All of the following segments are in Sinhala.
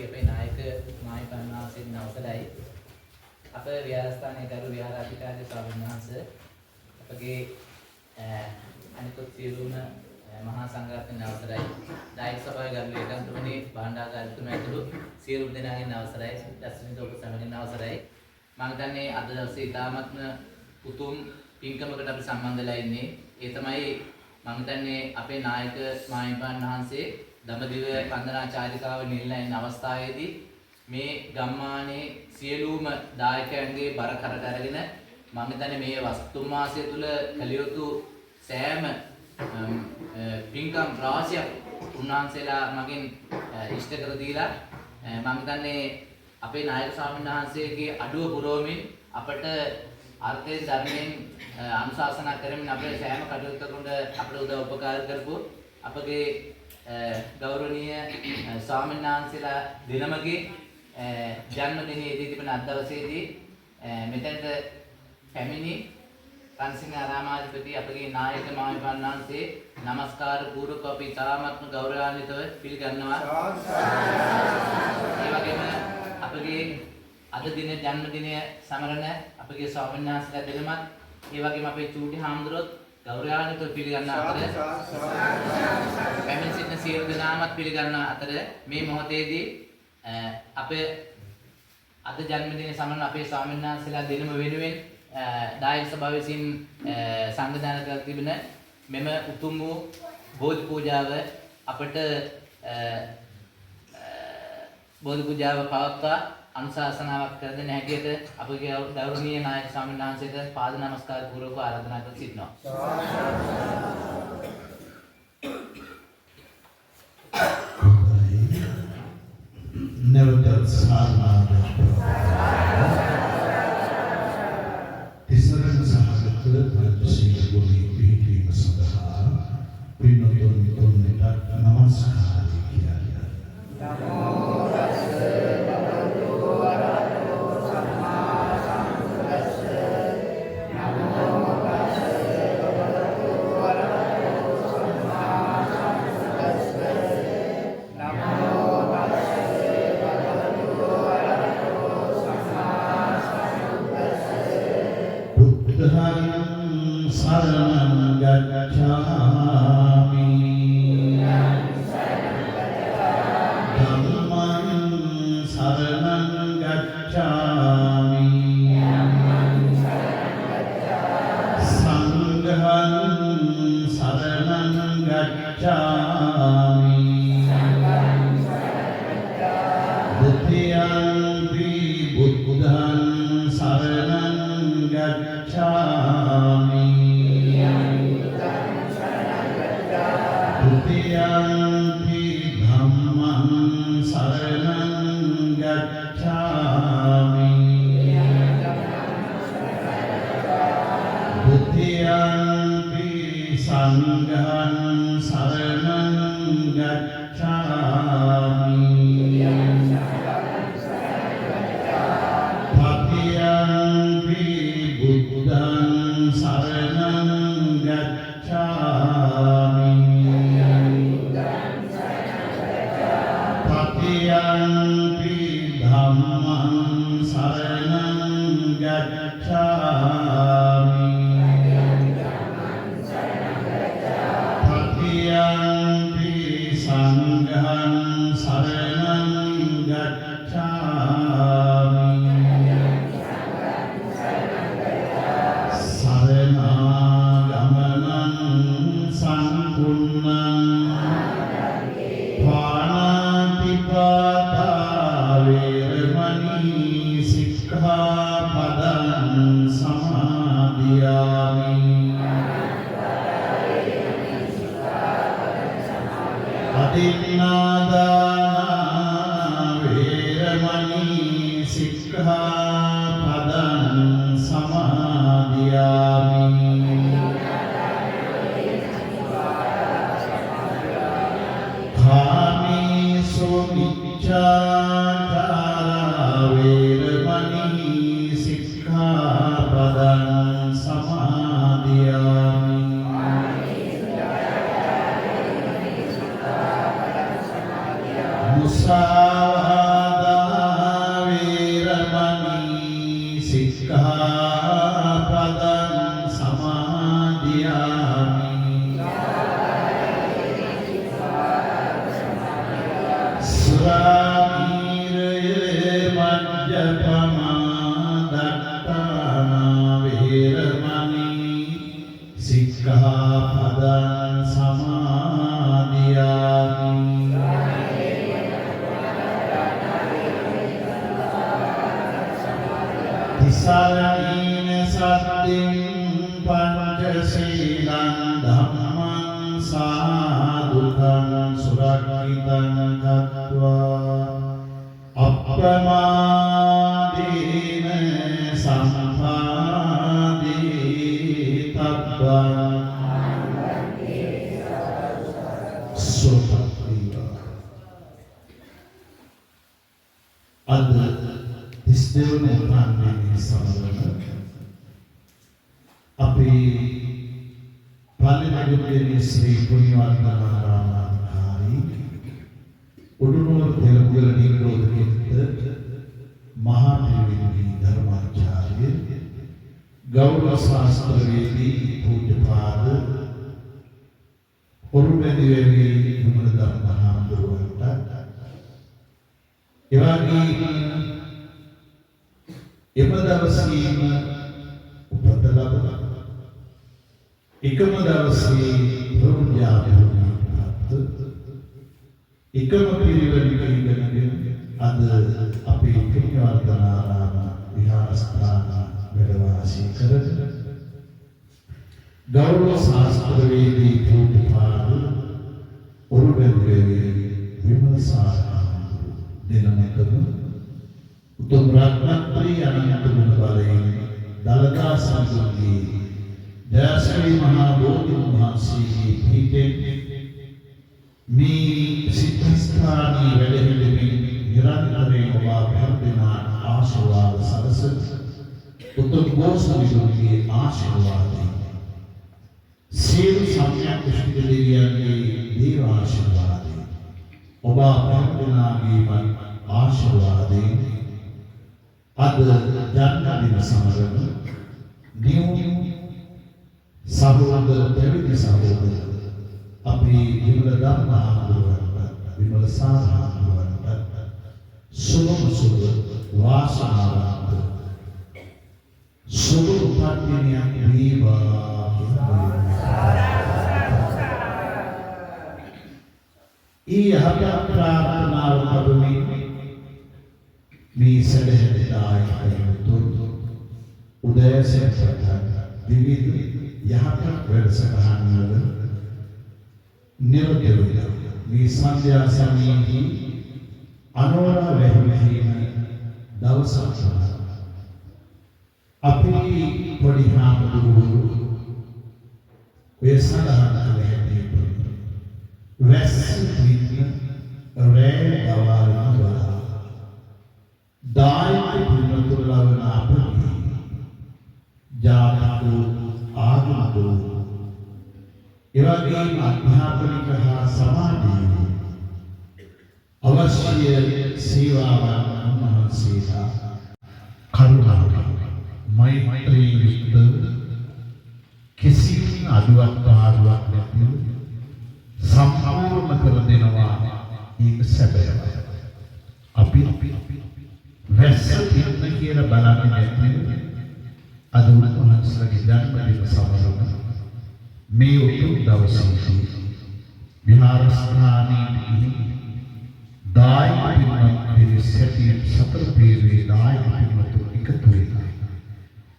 අපේ නායක මායිපන්නාසින් අවසරයි අපේ විහාරස්ථානයේ ගරු විහාරාධිකාරී ස්වාමීන් වහන්සේ අපගේ අනිකුත් සියලුම මහා සංඝරත්නයන් අවසරයි දායක සභාවේ ගරු ලේකම්තුමනි භාණ්ඩාගාරතුමනි ඇතුළු සියලු දෙනාගෙන් අවසරයි දස්මිත ඔබ සැමගෙන් අවසරයි මම හිතන්නේ අද දවසේ ඉතාමත්ම උතුම් පින්කමකට අපි සම්බන්ධ වෙලා ඉන්නේ ඒ තමයි මම හිතන්නේ අපේ නායක මායිපන් වහන්සේ දඹදිව වන්දනා චාරිකාව නිල්ලා ඉන්න අවස්ථාවේදී මේ ගම්මානයේ සියලුම දායකයන්ගේ බර කරට අරගෙන මම හිතන්නේ මේ වස්තුම් මාසය තුල කලියුතු සෑම පින්කම් රාශියක් උන්වහන්සේලා මගෙන් ඉෂ්ට කර දීලා මම හිතන්නේ අපේ නායක ස්වාමීන් වහන්සේගේ අඩුව පුරවමින් අපට අර්ථයෙන් ධර්මයෙන් අනුශාසනා කරමින් අපේ සෑම කටයුත්තකට අපට උදව් උපකාර කරපු අපගේ ගෞරවනීය ස්වාමීන් වහන්සේලා දිනමගේ ජන්මදිනයේදී තිබෙන අද දවසේදී මෙතනට පැමිණි රන්සිංහ ආරාමාධිපති අපගේ නායක මාහිමිපාණන් වහන්සේ নমස්කාර පූර්වක අපි තාමත්ම ගෞරවාන්විතව පිළිගන්නවා. ඒ වගේම අපගේ අද දින ජන්මදිනය සමරන අපගේ ස්වාමීන් වහන්සේලා දෙනමත් ඒ වගේම අපේ චූටි හාමුදුරුවොත් ගෞරවාන්විතව පිළිගන්න අතර පැමිණ සිටින සියලු දෙනාමත් පිළිගන්න අතර මේ මොහොතේදී අපේ අද ජන්මදිනය සමරන අපේ ස්වාමීන් වහන්සේලා දෙනම වෙනුවෙන් දායක සභාව විසින් සංවිධානය කර තිබෙන මෙම උතුම් වූ බෝධි පූජාව අපට බෝධි පූජාව පවත්වා අනුශාසනාවක් කර දෙන හැටියට අපගේ ගෞරවනීය නායක ස්වාමීන් වහන්සේට පාද නමස්කාර පූර්වක ආරාධනා කර සිටිනවා. නැවත සාරාංශ තිසරණ සහගත පරිශීල ගුණී පිහිටීම සඳහා පින්වතුන් තුන්දෙනාට නමස්කාරය කියනවා. නමෝ තස්සේ භගවතු වරහතෝ සම්මා සම්බුද්දස්ස නමෝ තස්සේ භගවතු වරහතෝ සම්මා සම්බුද්දස්ස නමෝ තස්සේ භගවතු වරහතෝ සම්මා සම්බුද්දස්ස බුද්ධං සරණං ගච්ඡාමි Sikha සික්ඛාපදං සමාදියාමි මුසාවාදා වේරමණී සික්ඛාපදං සමාදියාමි සුරාමීරය මජ්ජපමා දත්තානා වේරමණී සික්ඛාපදං සමාදියාමි තිසරණීන සත්තින් පංචශීලං ධම්මං සාදුකං සුරක්ෂිතං කତ୍වා අප්‍රමාදේන සම්පාදී තබ්බං සෝපක්ඛිවා අද ඉස්තෙවන ප්‍රාණයේ සමරන අපේ පාලිනගුරුගේ ශ්‍රී පුණ්‍යවන්තනාරාමකාරී උඩුනුවර තෙලගුල නිරෝධකෙත් මහා පිරිවෙන්ගේ ධර්මාචාර්ය ගෞරව ශාස්ත්‍රවේදී පූජ්‍යපාද ඔරුමැදිවැලි ගුණධර්ම මහඳුරන්ට එවැනි එම දවසේම උපත ලබන එකම දවසේ ප්‍රඥාපූර්ණත් එකම පිරිවෙනක ඉගෙනගෙන අද අපේ පුණ්‍යවන්තනාරාම විහාරස්ථාන වැඩ වාසය කරන ගෞරව ශාස්ත්‍රවේදී පූජ්‍යපාද ඔරුබැද්දේ විමලසාරාම දෙනමතම උතුම් රත්නත්‍රි අනන්ත ගුණ බලයෙන් දලදා සම්බුද්ධි දයාශ්‍රී මහා බෝධි වහන්සේගේ පීඨයෙන් මේ සිද්ධාස්ථානී වැඩහිඳමින් නිරන්තරයෙන් ඔබ අපහැරදෙනා ආශිර්වාද සලස උතුම් බෝසත්ණන්ගේ ආශිර්වාදයෙන් සියලු සම්‍යක් දෘෂ්ටික දෙවියන්ගේ දේව ආශිර්වාදයෙන් ඔබ අපහැරදෙනාගේ ආශිර්වාදයෙන් අද ජන්මදින සමරන නියුම් සහෝදර දෙවියන් සහෝදර අපේ විමල ධර්මහාමුදුරුවන්ට විමල සාරහාමුදුරුවන්ට සුබ සුබ වාසනාවන්ත සුබ උපන්දිනයක් වේවා ඊ යහපත් ප්‍රාර්ථනාව කරමින් මේ සදහදායකයන්ට උදෑසන විවිධ යහපත් වැඩසටහන් වල නිරත වෙලා මේ සන්ධ්‍යා සමයේදී අනෝරා වැහිමහීම දවසක් අපේ පොඩි හාමුදුරුවෝ ඔය සඳහන් කළ හැටියට වැස්ස පිටින් රෑ දවල්න වල දායක පින්නතුලවන අපේ ජාතකෝ ආගමකෝ එවැගේම අධ්‍යාපනික හා සමාජීය අවශ්‍ය සේවාවන් උන්වහන්සේලා කරුණාවෙන් මෛත්‍රී යුක්තව කිසිම අඩුවක් පාඩුවක් නැතිව සම්පූර්ණ කර දෙනවා ඒක සැබෑවයි. අපි වැස්ස පින්න කියලා බලන්නේ නැතිව අද උන්වහන්සේලාගේ ජන්මදින සමරන මේ උතුම් දවසේදී විහාරස්ථානයේ දායක පින්වත් පිරිස හැටියට සතර පීරේ දායක පින්වත්තු එකතු වෙලා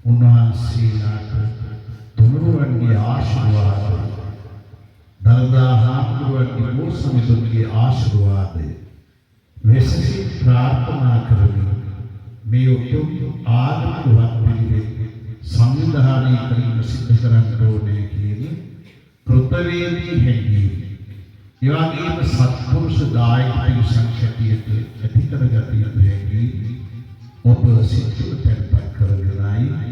උන්වහන්සේලාට තුනුරුවන්ගේ ආශිර්වාද දල්දා හාමුදුරුවන්ගේ මෝසමිතුන්ගේ ආශිර්වාදය මෙසේ ප්‍රාර්ථනා කරමින් මේ උතුම් ආගමික පිළිවෙත් සංවිධානය කිරීම සිදු කරන්න ඕනේ කියන කෘතවේදී හැඟීම. ඒ වගේම සත්පුරුෂ දායක පිරිසක් හැටියට ඇති කරගත යුතු හැඟීම ඔබ සිතට තැන්පත් කරගෙනයි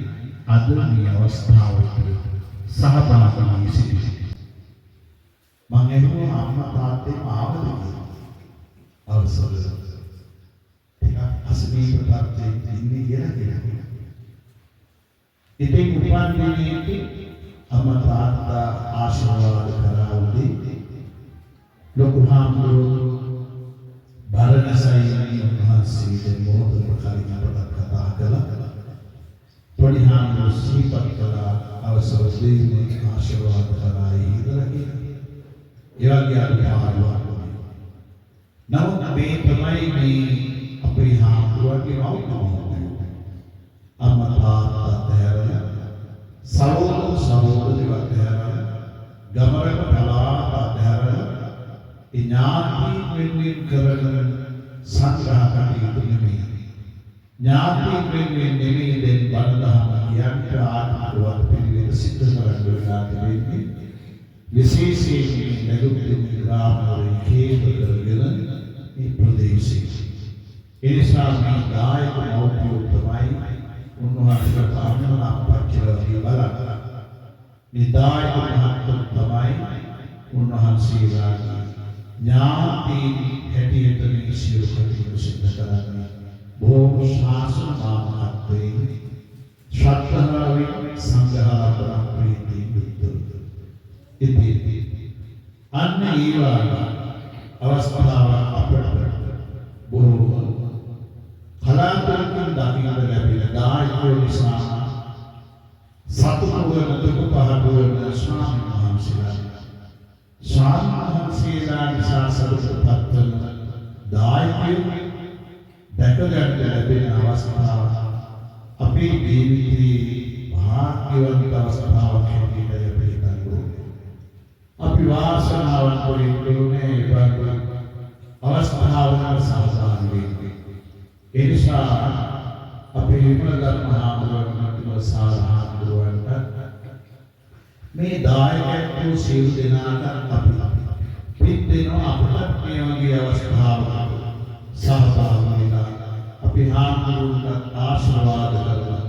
අද මේ අවස්ථාවට සහභාගී වී සිටිනවා. මම එනවා අම්මා තාත්තේ ආවද කියලා. අවසර. ටිකක් අසනීප තත්ත්වයෙන් ඉන්නේ කියලා. ඉතින් උපන්දිනේදී අම්මා තාත්තා ආශිර්වාද කරා උදේ ලොකු හාමුදුරුවෝ බරණසයි මහන්සියෙන් මොහොතක කලින් අපට කතා කළා. පොඩි හාමුදුරුවෝ සිහිපත් කළා අවසර දෙන්නේ ආශිර්වාද කරා ඉඳලා කියලා. ඒ වගේ අපි ආවා. නමුත් මේ තමයි මේ අපේ හාමුදුරුවන්ගේ මව්කම. අම්මා තාත්තා දැරලා සහෝදරයෝ දැරලා ගමරක පලාත දැරලා ඥාති වෙනුවෙන් කරන සංග්‍රහ කටයුතු නෙමෙයි. ඥාති වෙනුවෙන් නෙමෙයි දෙන් බණදහම යන්ත්‍ර ආත්මවත් පිළිවෙල සිද්ධ කරන්න වෙලා තිබෙන්නේ. විශේෂයෙන් නගුප්ත ග්‍රාමවල කේත කරගෙන මේ ප්‍රදේශයේ. ඒ නිසා මේ දායක මෞපියෝ තමයි උන්වහන්සේට ආනන්ද අපච්චිලා බලන්න. මේ දායක මහත්තුන් තමයි උන්වහන්සේලා ඥාති හැටියට මේ සියලු කටයුතු සිද්ධ කරන්නේ. බොහොම ශාසන මාර්ගයෙන් ශ්‍රද්ධාවෙන් සංඝාරාධනා ප්‍රීතියෙන් යුක්තව. ඉතින් අන්න ඊළඟ අවස්ථාව අපට බොහෝ කලාතුරකින් දකින්න ලැබෙන දායකයෝ නිසා සතුටුවන දුක පහදවන ස්වාමීන් වහන්සේලා නිසා සතුටුපත් වන දායකයෝ දැක ගන්න ලැබෙන අවස්ථාව අපේ ජීවිතයේ භාග්‍යවන්ත අවස්ථාවක් හැටියට අපි හිතන්නේ. අපි වාසනාවන්ත වෙන්නේ ඒ අවස්ථාවකට සහභාගී වෙන්නේ. ඒ නිසා අපේ විමලගත් මහාමුදුරන්ට සාහාමුදුරන්ට මේ දායකයෝ සියලු දෙනාට අපි පිට දෙනවා අපට මේ වගේ අවස්ථාවක සහභාගී වෙලා අපි හාමුදුරන්ට ආශිර්වාද කරලා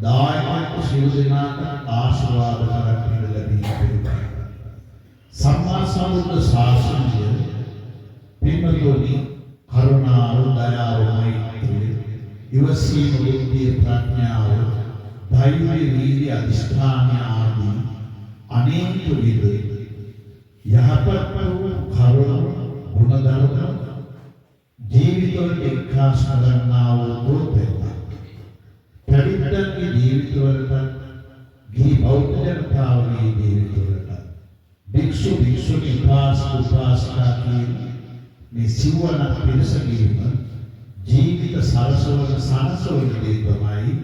දායකයෝ සියලු දෙනාට ආශිර්වාද කරන්න ලැබී සම්මා සම්බුද්ධ ශාසනය පින්වතුනි කරුණාව දයාව මෛත්‍රිය ඉවසීම බුද්ධිය ප්‍රඥාව ධෛර්ය වීර්ය අධිෂ්ඨාන ආදී අනේක විද යහපත් වූ කරුණ ගුණධර්ම ජීවිතවලට එක්කාස් කරන්නා වූ දුර්පෙත පරිත්‍යාගී ජීවිතවලට ගිහි බෞද්ධ ජනතාවගේ ජීවිතවලට භික්ෂු භික්ෂුණී උපාසිකා මේ සිවණ පිරිසගීම ජීවිත සරසවන සනසවන දේ තමයි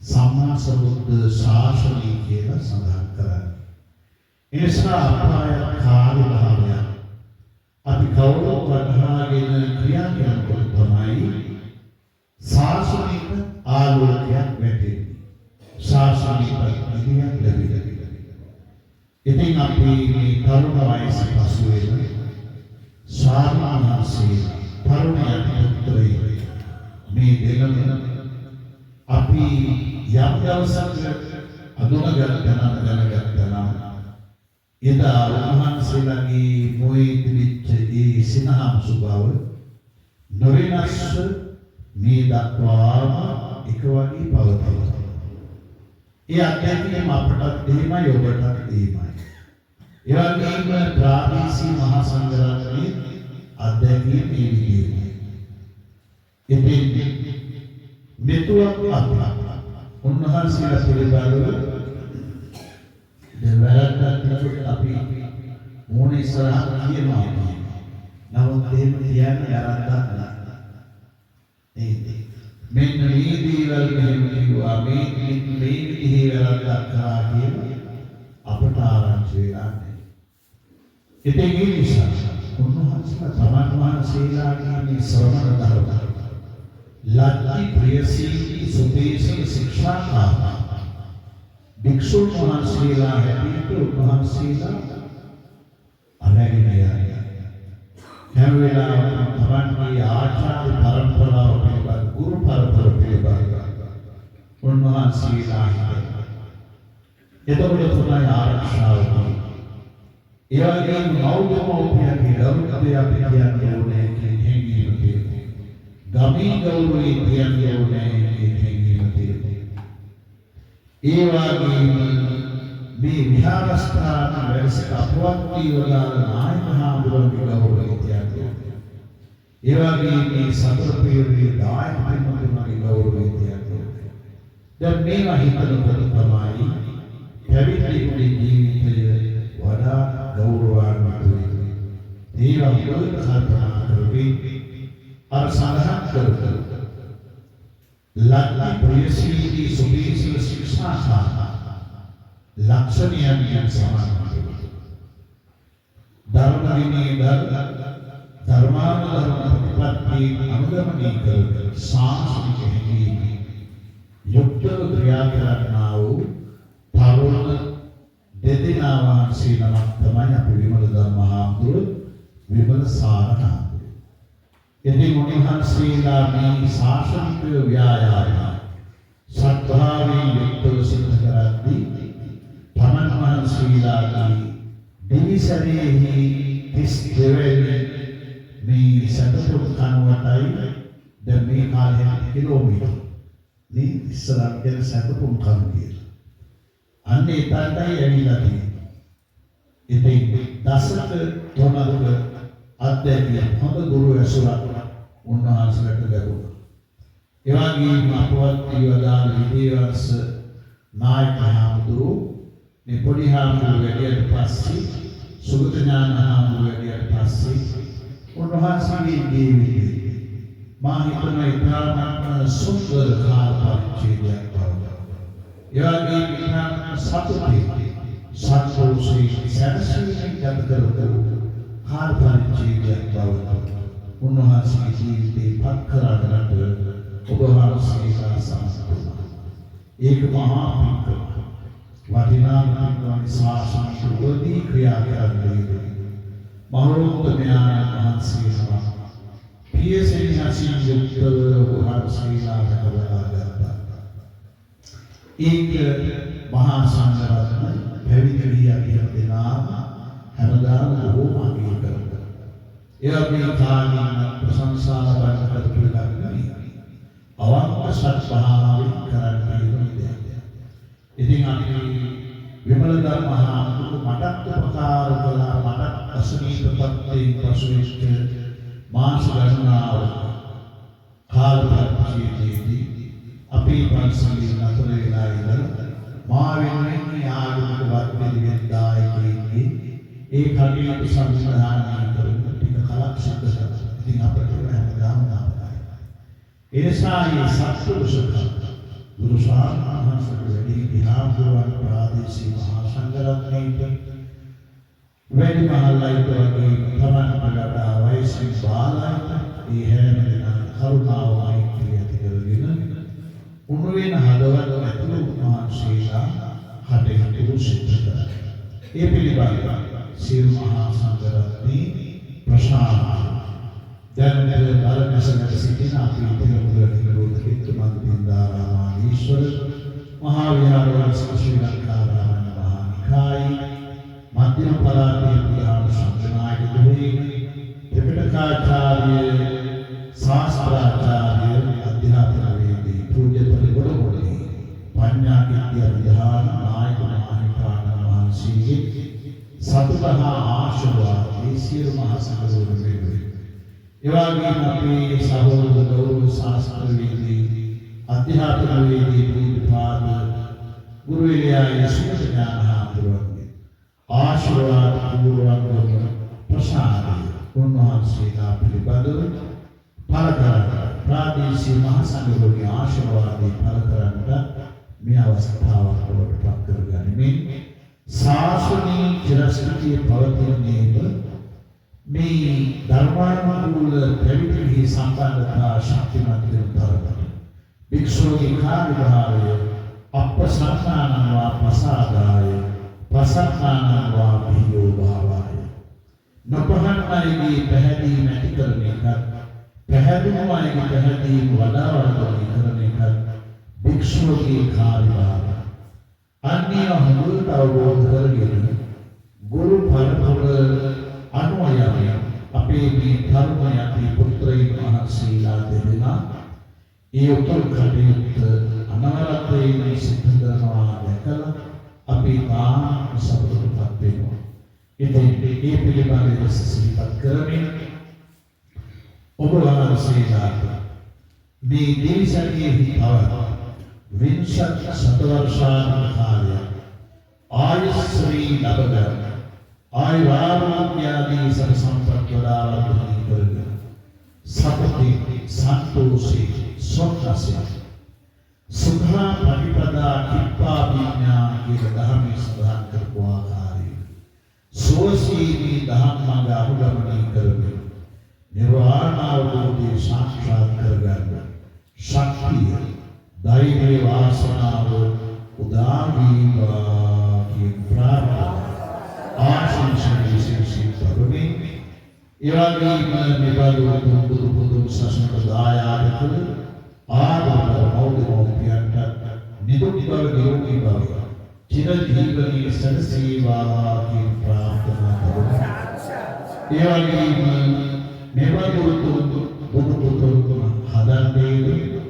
සම්මා සම්බුද්ධ ශාසනය කියලා සඳහන් කරන්නේ. ඒ නිසා අපාය කාර්ය භාවය අපි කවුරුත් වටහාගෙන ක්‍රියා කරනකොට තමයි ශාසනික ආලෝකයක් වැටෙන්නේ. ශාසනික ඉදිරියක් ලැබෙන්නේ. ඉතින් අපි මේ තරුණ වයසේ පසු වෙන ස්වාමීන් තරුණයන් පුත්‍රයෝ මේ දෙලම අපි යම් දවසක් අඳුනගත්තා එදා උන්වහන්සේලාගේ මොයේ තිබිච්ච ඒ සිනහම් සුභව නොවෙනස් මේ දක්වාම එක වගේ පවතිනවා. ඒ අත්දැකීම අපටත් එහෙමයි ඔබටත් එහෙමයි. ඒ වගේම ප්‍රාදේශීය මහා සංඝරත්නයේ අධ්‍යයනයේ මේ විදිහේ. ඉතින් මෙතුවක් උන්වහන්සේලා පිළිබඳව දෙවරක් අපි මොන ඉස්සරහ කියනවා. නමුත් එහෙම කියන්නේ ආරම්භයක් නෑ. මෙන්න මේ දේවල් මෙහෙම කිව්වා මේ විදිහේ වැරද්දක් කරා කියලා අපට ආරංචි වෙලා නැහැ. ඉතින් ඒ නිසා උන්වහන්සේලා තමන් වහන්සේලාගේ මේ ශ්‍රවණ ධර්ම ලක්ති ප්‍රියසී සුදේශී ශික්ෂා භික්ෂුන් වහන්සේලා හැටියට උන්වහන්සේලා අරගෙන යනවා. හැම වෙලාවෙම තමන්ගේ ආචාර්ය පරම්පරාව පිළිබඳ ගුරු පරම්පරාව පිළිබඳ උන්වහන්සේලා එතකොට තමයි ආරක්ෂාව තියෙන්නේ. ඒ වගේම මෞර්යමෝපියන්ගේ ගෞරවය අපි කියන්නේ ඕනේ කියන හැඟීම තියෙනවා. ගමේ ගෞරවය කියන්නේ ඕනේ කියන හැඟීම තියෙනවා. ඒ වගේම මේ විහාරස්ථාන වැඩසට අපවත් වීවදාල නායක හාමුදුරුවන්ගේ ගෞරවය කියන්නේ. ඒ වගේම මේ සතර පීරිය දායක පින්වතුන්ගේ ගෞරවය කියන්නේ. දැන් මේවා හිතනකොට තමයි පැවිදි ජීවිතය වඩා ගෞරවාන්විත වෙන්නේ. ඒවා මුලින්ම කල්පනා කරගෙන අර සඳහන් කරන ලක්ලි ප්‍රියසීදී සුභීසල ශික්ෂා ලක්ෂණයන් සමානයි. ධර්ම විනය ධර්මානුධර්ම ප්‍රතිපත්ති අනුගමනය කර සාංශනික හැඟීම යුක්තව ක්‍රියා කරන්නා වූ තරුණ දෙදෙනා වහන්සේ නමක් තමයි අපි විමල ධර්මහාමුදුරුවෝ විමල සාරහාමුදුරුවෝ. ඉතින් උන්වහන්සේලා මේ ශාසනික ව්‍යායාම සත්භාවයෙන් යුක්තව සිදු කරද්දී තමන් වහන්සේලාගේ දිවිසරේහි 32 වෙනි මේ සතපුත් කනුවටයි දැන් මේ කාලේ කිලෝමීටර් මේ ඉස්සරහ කියන සතපුත් කනුව කියලා. අන්න ඒතටයි ඇවිල්ලා තියෙන්නේ. ඉතින් දසක තුනක අධ්‍යයනය හොඳ ගුරු ඇසුරක් උන්වහන්සේට ලැබුණා. ඒ වගේම අපවත් වීවදාල විදේවර්ෂ නායක හාමුදුරුවෝ මේ පොඩි හාමුදුරුවෝ වැඩියට පස්සේ සුගත ඥාන හාමුදුරුවෝ වැඩියට පස්සේ උන්වහන්සේගේ ජීවිතේ මා හිතන ඉතාමත් සුන්දර කාල පරිච්ඡේදයක් බව. ඒ වගේම ඉතාමත් සතුටේ සත්පුරුෂයෙක් සැනසීමෙන් ගත කරපු කාල පරිච්ඡේදයක් බව උන්වහන්සේගේ ජීවිතේ පත් කරගන්නට ඔබ වහන්සේලා සමස්තුමා. ඒක මහා පින්කමක්. වටිනා පින්කමක් ශාසනික වදී ක්‍රියා කරන්නේ මහෝත්තමයන් වහන්සේලා පියසෙනිහසින් යුක්තව වහන්සේලා කරවලා ඒක මහා සංඝරත්න පැවිදි විය දෙනා හැමදාම බොහෝම අගය කරනවා. ඒ අපේ කාණින ප්‍රශංසා ලබන්නට පිළිගන්නේ අවංක සත්භාවයෙන් කරන්නේ. ඉතින් අපි විමල ධර්මහාමුදුරුවෝ මටත් උපකාර කළා. මටත් අසනීපපත්යෙන් පසුවෙච්ච මාස ගණනාව කාල පරිච්ඡේදයේදී අපේ පන්සලේ නතර වෙලා ඉඳලා මා වෙනුවෙන් ආගමික වර්ගයේ දායකයෙක්ගේ ඒ කටයුතු සංවිධානය කරන ටික කලක් සිද්ධ කරනවා. ඉතින් අපිට හැමදාම නාමයි. ඒ නිසා මේ සත්පුරුෂකම් ගුරු සාමණේර වැඩි විහාරවල ප්‍රාදේශීය මහා සංඝරත්නයේ වැඩි මහල්ලයිට වගේ තමන් වඩා වයසින් බාලයිට ඒ හැම දෙනා කරුණාව මෛත්‍රිය ඇති කරගෙන උණු වෙන හදවත ඇතුළු මහන්සියලා කටයුතු සිදු කරනවා. ඒ පිළිබඳව සියලු මහා සංඝරත්නයේ ප්‍රශාසන දැන් ධර්මසනක සිටින අපේ තිරුවල නිරෝධිත මන්දින්දාරාමීශ්වර මහා විහාරවංශ ශ්‍රී ලංකාරාම මහා නිකායි මධ්‍යම පළාතේ ප්‍රධාන සංඝනායක දුවේ ත්‍රිපිටකාචාර්ය ශාස්ත්‍රාචාර්ය අධ්‍යාපනවේදී පූජ්‍යපති ගොඩමුඩේ පඤ්ඤාකිත්‍ය විහාර නායක මහානිකාණන් වහන්සේගේ සතුටහා ආශිර්වාදයේ සියලු මහා සංඝවරුන් වේවි. එවාගේම අපේ සහෝදර ගෞරව ශාස්ත්‍රවේදී අධ්‍යාපනවේදී පූජ්‍යපාද ගුරු විලයා සුගත ඥාන හාමුදුරුවන්ගේ ආශිර්වාද පූර්වංගම ප්‍රසාරය උන්වහන්සේලා පිළිබඳව පළ කරන්න ප්‍රාදේශීය මහා සංඝවරුන්ගේ ආශිර්වාදේ පළ කරන්නට මේ අවස්ථාවක් වලට පත් කරගනිමින් ශාසනීය චිරස්ථිතිය පවතින්නේ මේ ධර්මානුකූල පැවිදි සම්බන්ධතා ශක්තිමත් වෙන තරමට භික්ෂුවගේ කාර්යභාරය අපසන්නානං පසාදාය පසන්නානං වා භියෝ භාවාය නපහන්නයිගේ පැහැදීම ඇති කරන එකත් පැහැදුමයිගේ පැහැදීම වඩා වර්ධනය කරන එකත් භික්ෂුවගේ කාර්යභාරය. අන්‍ය හොඳ අවබෝධ කරගෙන ගුරු පරපුර අනුයයි අපේ මේ ධර්ම යටි පුත්‍රයන් වහන්සේලා දෙදෙනා ඒ උතුම් කටයුත්ත අනාරතයෙන් සිද්ධ කරනවා දැකලා අපි තාම සතුටුපත් වෙනවා. ඉතින් මේ පිළිබඳව සිහිපත් කරමින් ඔබ වහන්සේලාට මේ දේශනයේ තව විංශත් සතවර්ෂාන්ත කාලය ආයුෂ්‍රී ලබන ආයුරාෝග්‍යාදී සබ සම්පත් වඩාවර්ධනය කරගෙන සතුටි සන්තෝෂී සොක්කසේ සුඛා පටිපදා කිප්පා විඥා කියන ධර්මයේ සඳහන් කරපු ආකාරයෙන් සෝසීනී ධම්මංග අනුගමනය කරමින් නිර්වාණ අවබෝධය සාක්ෂාත් කරගන්න ශක්තිය ධෛර්ය වාසනාව උදා වේවා කියන ප්‍රාර්ථනා ආශිර්වාද විශේෂයෙන් කරමින් එවැගේම මෙබඳු බුදු සසුනට දායාද කළ ආදර මෞර්යයන්ට නිදුක් බව නිරෝගී බව චිර ජීවනයේ සැලසේවා කියන ප්‍රාර්ථනා කරමි. එවැගේම මෙබඳු බුදු හදන්නේ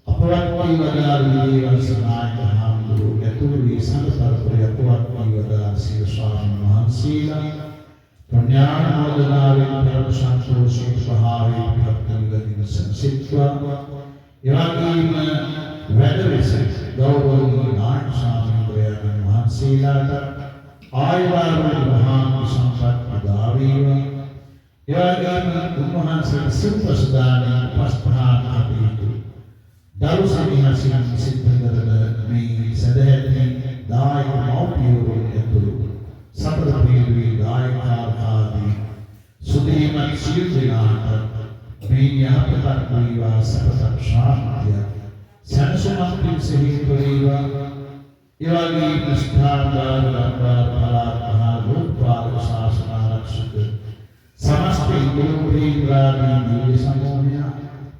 අපවත් වේවදාලී වංශනායක හාමුදුරුවෝ ඇතුළු වී සංඝපරපුරේ අපවත් වේවදාල සිය ස්වාමීන් වහන්සේලා පුණ්‍යානුමෝදනාවෙන් පරම සන්තෝෂී ස්වභාවයෙන් ප්‍රත්‍යක්ෂ සංසිද්ධා එවැගේම වැඩවිස ගෞරවනීය නායක ස්වාමීන් වහන්සේලාට ආයුර්වාද මහා සම්පත් උදා වේවා. එවැගේම උන්වහන්සේට සිව්පසදානයේ පස්පහාන කටයුතු දරු සමිහසින් සිද්ධ කරන මේ සදහැති දායක මෞපියෝ ඇතුළු සතර පිළිවි දායකාදී සුදීමත් සියලු දෙනාට මේනියා ප්‍රකට වේවා සපසක් ශාන්තිය සනසමක් පිණිසෙහි වේවා. එවැගේ නිෂ්ඨාන්දාර දන්වාර පලාත්මහා ලෝකපාලක ශාසන ආරක්ෂක සමස්ත ඉන්ද්‍රෝපේන්ද්‍රාදී දිව්‍ය සමූහය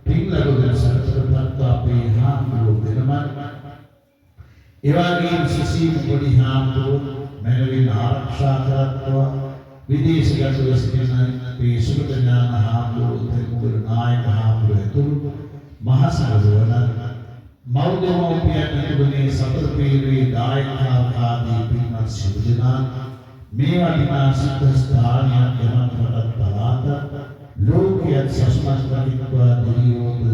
පින්ලබුදන සරසපත් අපේ හාමුදුරුවෝ දෙනමත් එවැගේ සිසීම පොඩි හාමුදුරුවෝ මනවින් ආරක්ෂා කරත්වා විදේශගත සිටින මේ සුගතඥාන හාමුදුරුවෝ තෙමුගල නායක හාමුදුරුවෝ ඇතුළු මහසඟරුවන මෞර්යමෝපියන් ඇතුළුනේ සතර පීරුවේ දායකාදී පින්වත් සිදු දෙනා මේ වටිනා සිද්ධ ස්ථානයක් එමන්පතත් පලාත ලෝකයේ සසුනක් වටිනවා දෙවියෝද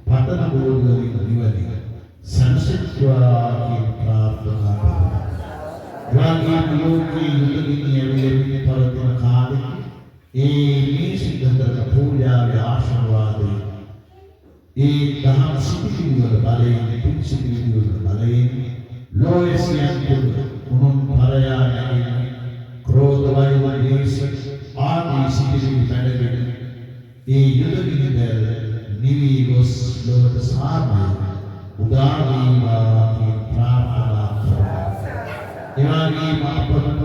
පතන බෝධිවලින් නිවැරදි සංසිද්ධවා කියන ප්‍රාර්ථනා කරනවා. ගාමී ලෝකී යුගිනිය වේවි පරතන කාලේ මේ සිද්ධ කරන පූජාවේ ආශිර්වාදේ ඒ දහම් සිතිවිලි වල බලයෙන් පිසිතිවිලි වල බලයෙන් ලෝයසියන් තුල උනුන් පරයා නැගින ක්‍රෝධ වෛර දේශ ආදී සිතිවිලි පැනගෙන ඒ යුදගිනි බැල නිවි ගොස් ලෝක සාමය උදා වේවා කියන ප්‍රාර්ථනා කරනවා. එවැගේම අපට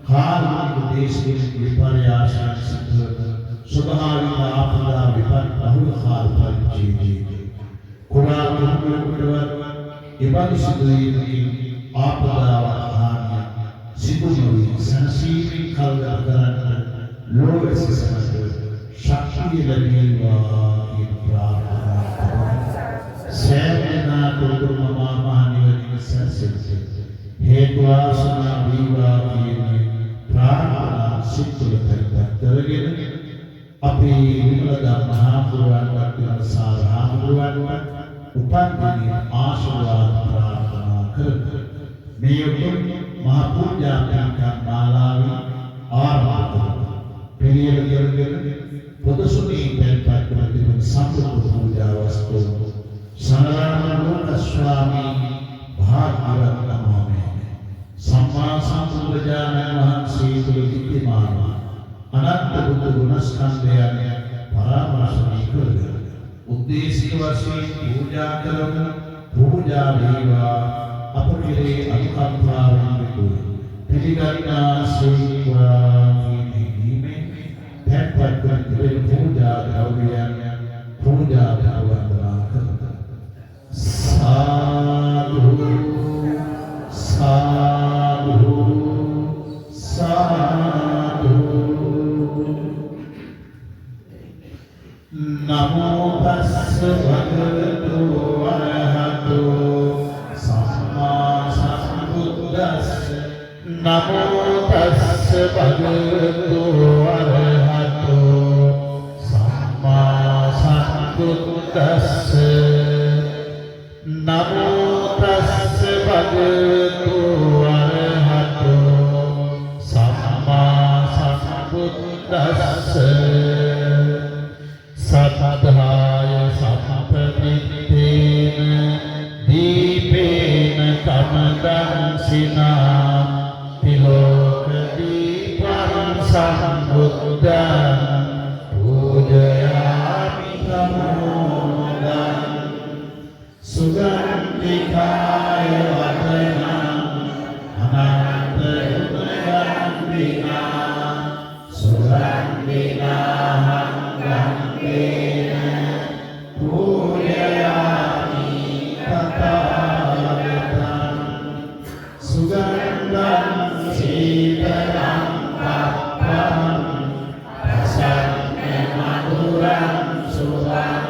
කාර්මික දේශික විපර්යාසයන් සිදුවන ස්වභාවික ආපදා විපත් බහුල කාල පරිච්ඡේදයේ කුරා කුරුවරවත් එබඳු සිදුවීමකින් ආපදාව හානිය සිදු නොවී සංසීමී කල්ගත කරන්න ලෝකෙ සමග ශක්තිය ලැබේවා කියන ප්‍රාර්ථනා කරනවා. සෑමනා කුරුම මහා නිවනින් සැසෙන්නේ හේතු ආසනා වේවා කියන ප්‍රාර්ථනා සිතුල කරගෙන අපේ විමල මහා පුරාණ වත්න සාරාමුරුවන් උපන්දින ආශිර්වාද ප්‍රාර්ථනා කරමු. මේ උතුම් මහා පූජා පින්කම් මාලාවේ ආරම්භ පිළියෙල කරගෙන පොදසුනේ පෙරපත් කරන සම්පූර්ණ පූජා වස්තු සනරාම ලෝක ස්වාමී භාග්‍යවත් නමෝ සම්මා සම්බුදුරජාණන් වහන්සේ තුළ විද්‍යමාන අනන්ත බුදු ගුණස්කන්ධයන් පරාමර්ශණය කරගෙන උද්දේශික වශයෙන් පූජා කරමු. පූජා වේවා අප කෙරේ අනුකම්පාවෙන් යුතුව පිළිගන්නා සීවා කීමේ තැන්පත් කරන පූජා ද්‍රව්‍යයන් පූජා වන්දනා කරමු. සාදු සාදු තස්ස භගවතු අරහතෝ සම්මා සම්බුද්දස්ස නමෝ තස්ස භගවතු අරහතෝ සම්මා සම්බුද්දස්ස නමෝ තස්ස භගවතු අරහතෝ සම්මා සම්බුද්දස්ස සතධාය සම්පතිත්තේන දීපේන තමදංසිනා තිලෝක දීපං සම්බුද්ධං පූජයාමි නමෝදං සුගන්ධිකාය වදනං අනන්ත උදයං විනා සුගන්ධිනාහං ගන්ධේන පූජයාමි තථාගතං සුගන්ධං සීතලං පප්පං රසං මధుරං සුවං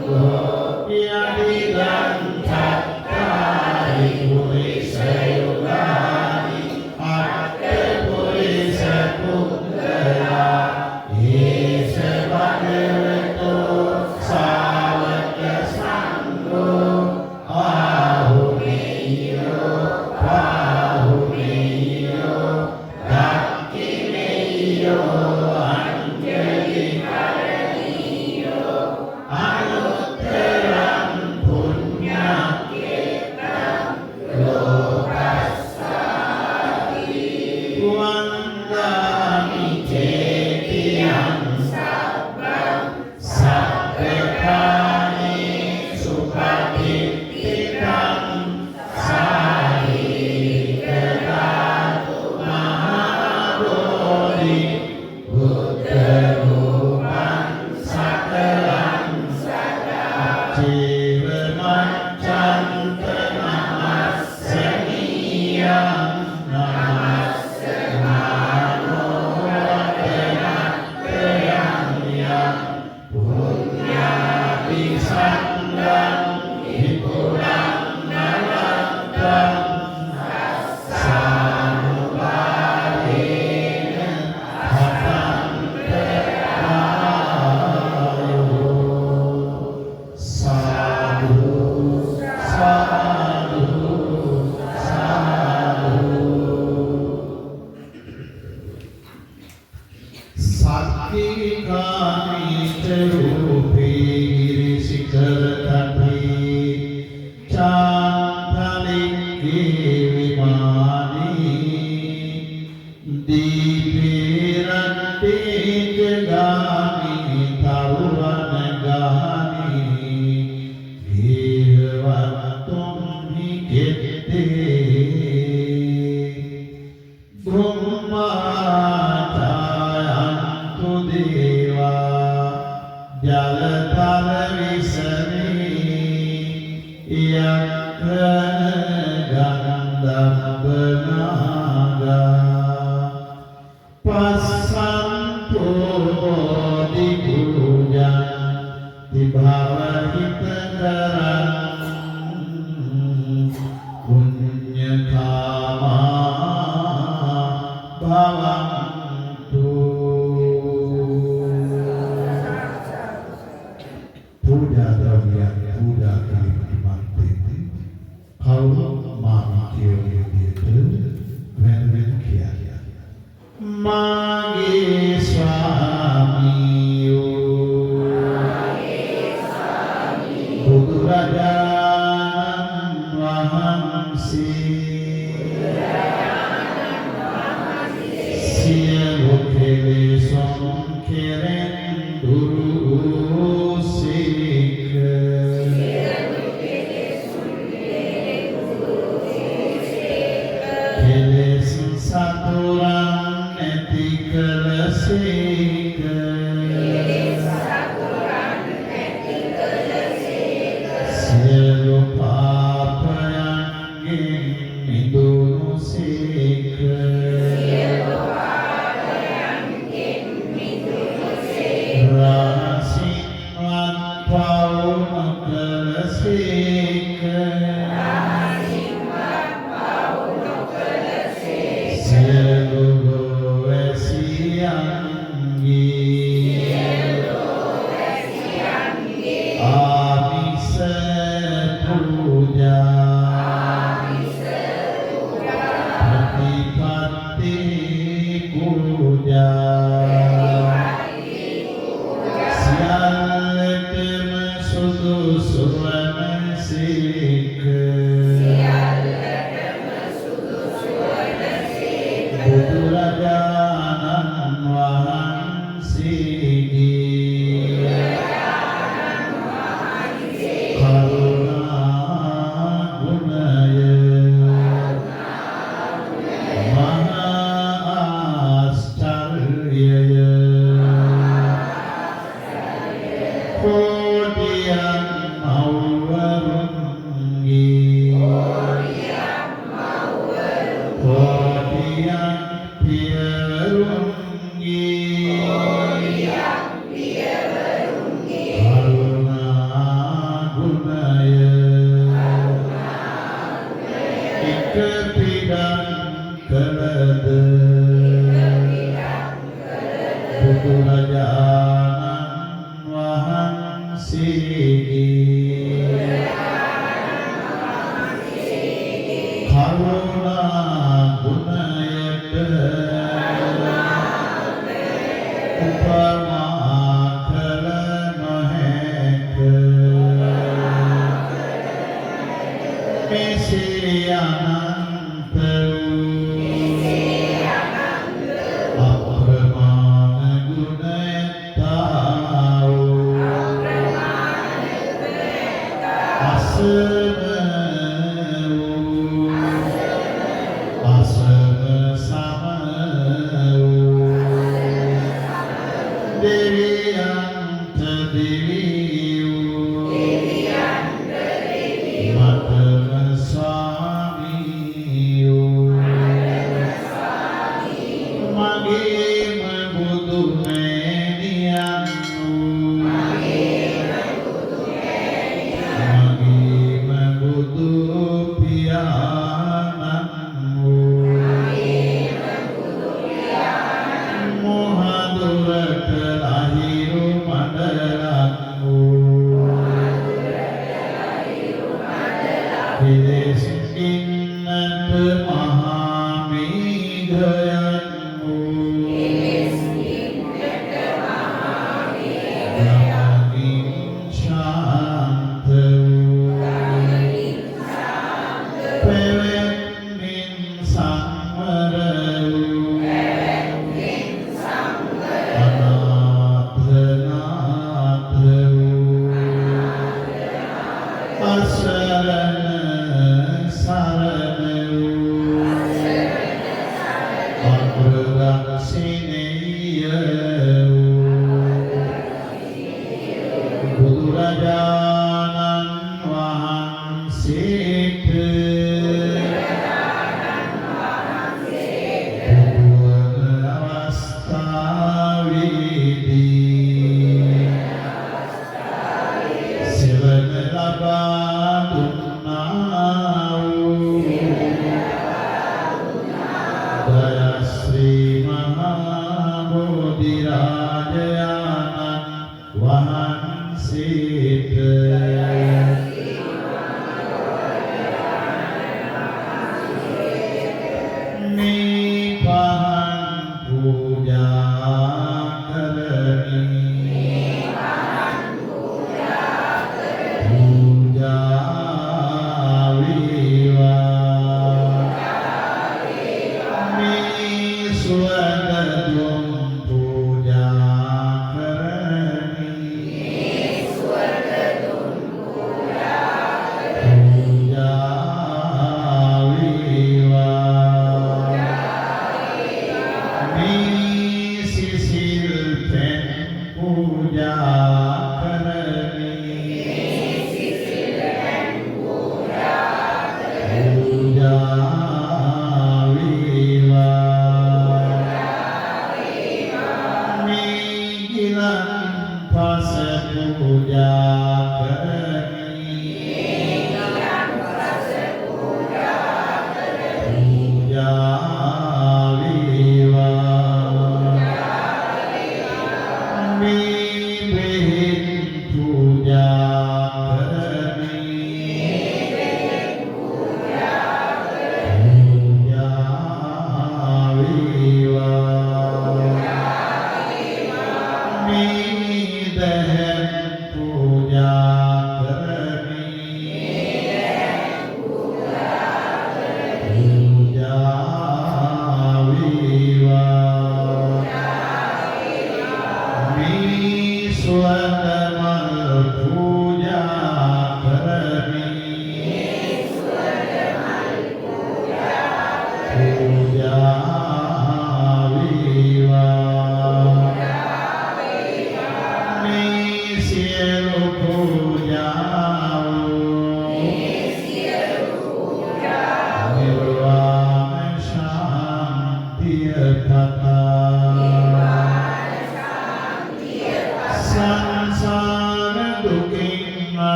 Sadhu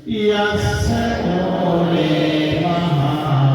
Yes, Hare Maha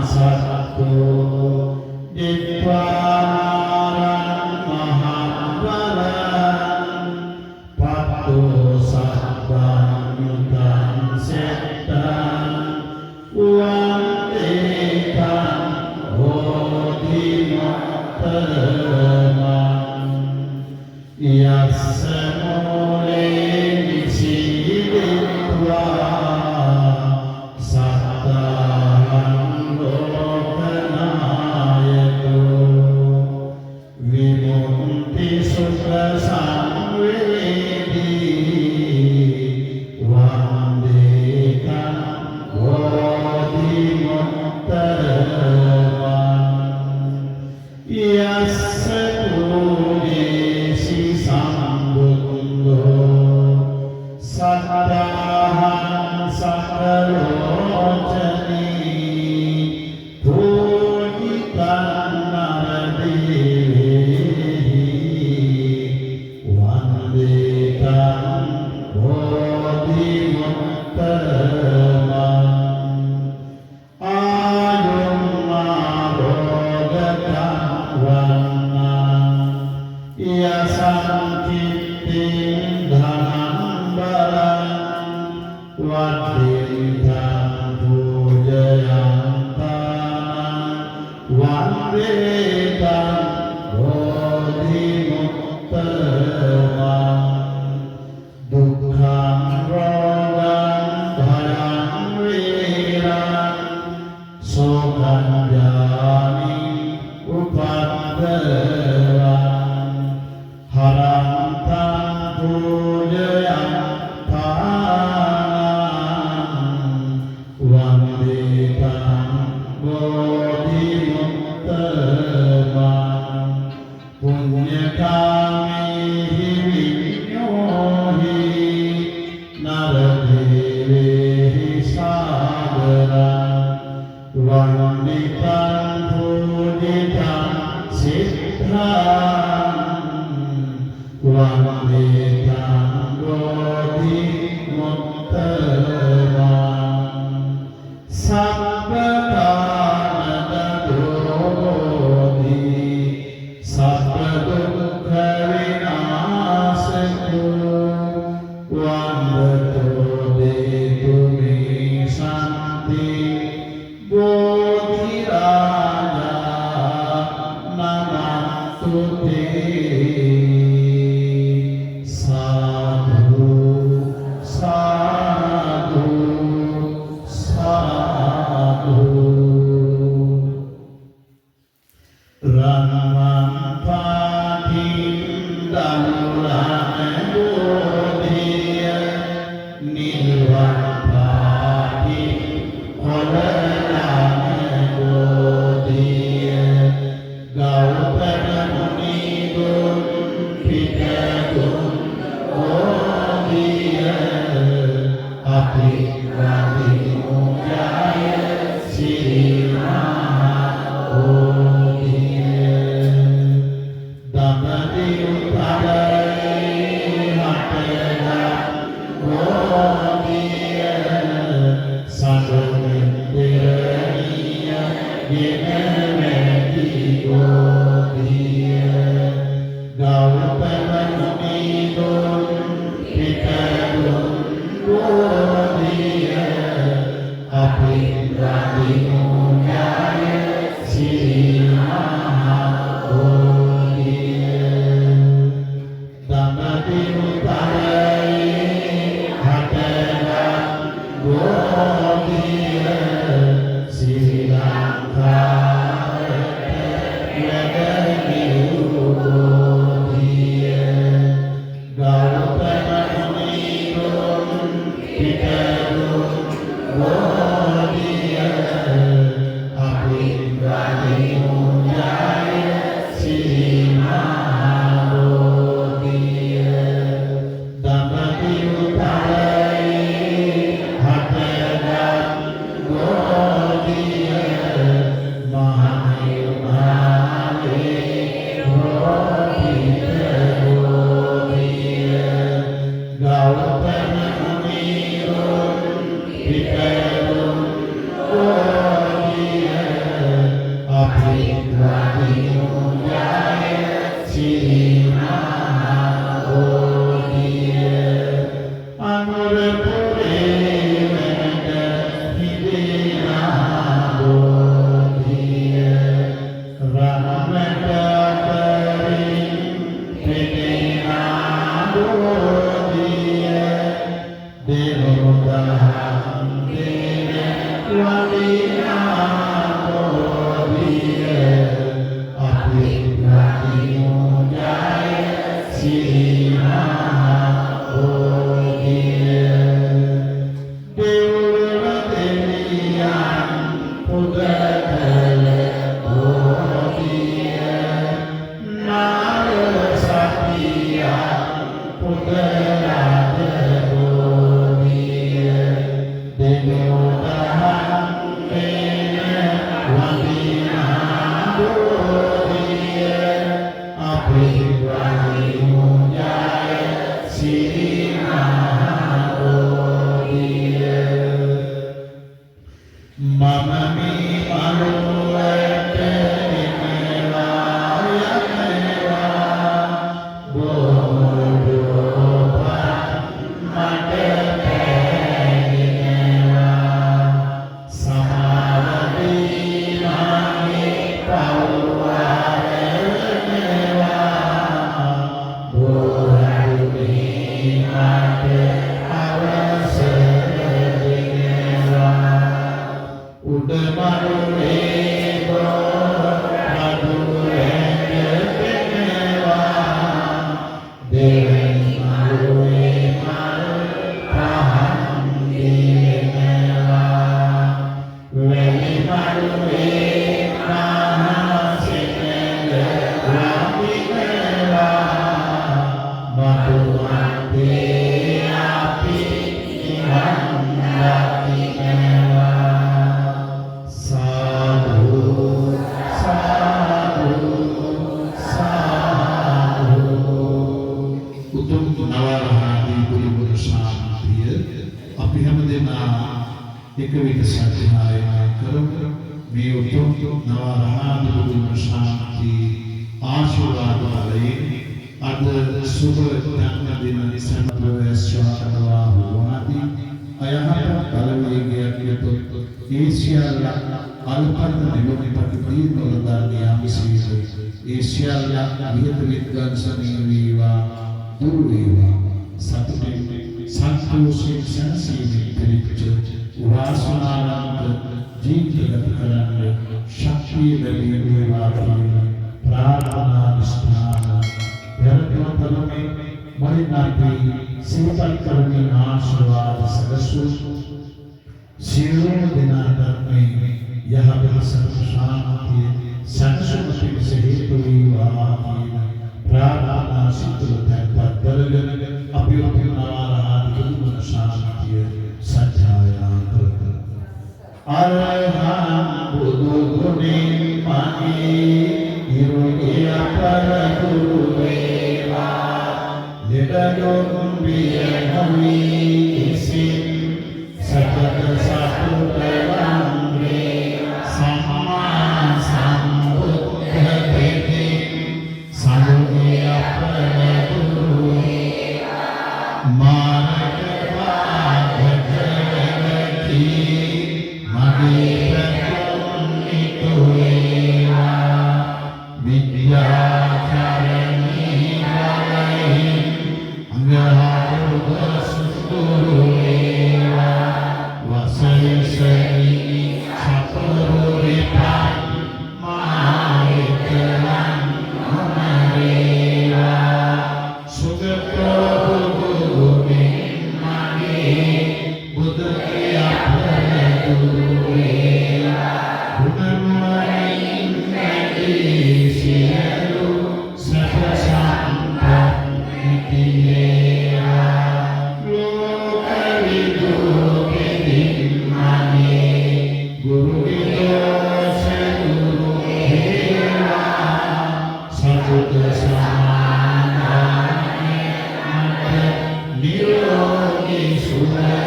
Nirogi Surya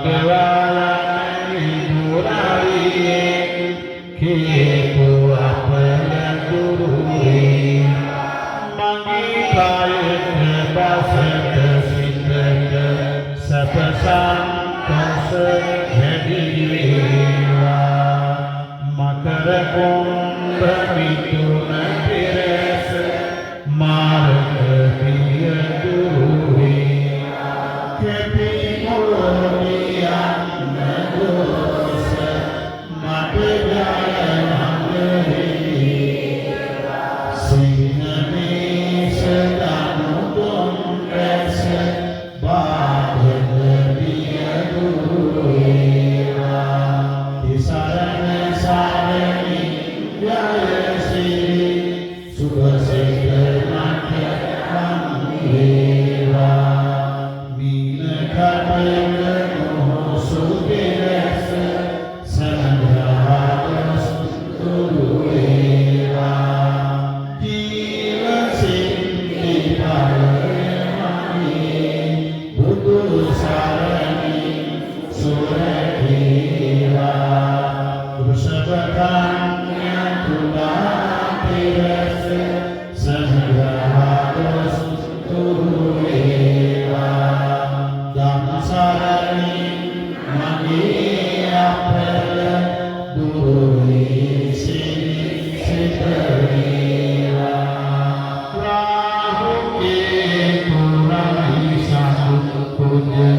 Bhagavana Murari Ketu Apala Guru Mangikayat Basata Sindata Sapasantasa Yadiva Makara Kumbha Mituna Pirasa Maraka Piya Guru Kepi Murniyan Nadosa Matagaya Nangari Singhani Sedanu Kongkasa Bhagavana Piya Guru Tisarana Sarani Jaya Sri Subhasita Matya Kamleva Mina Kapaya Mohosukirasa Sanagrahatas Guruveva Jiva Sindhi Paramani Buddhu Sarani Surakira Rushabakanya Tumatirasa Sanagrahatas Guruveva Dhammasarani Maniyapala Dururi Sini Siddhareva Rahuke Purani Sadhu Puja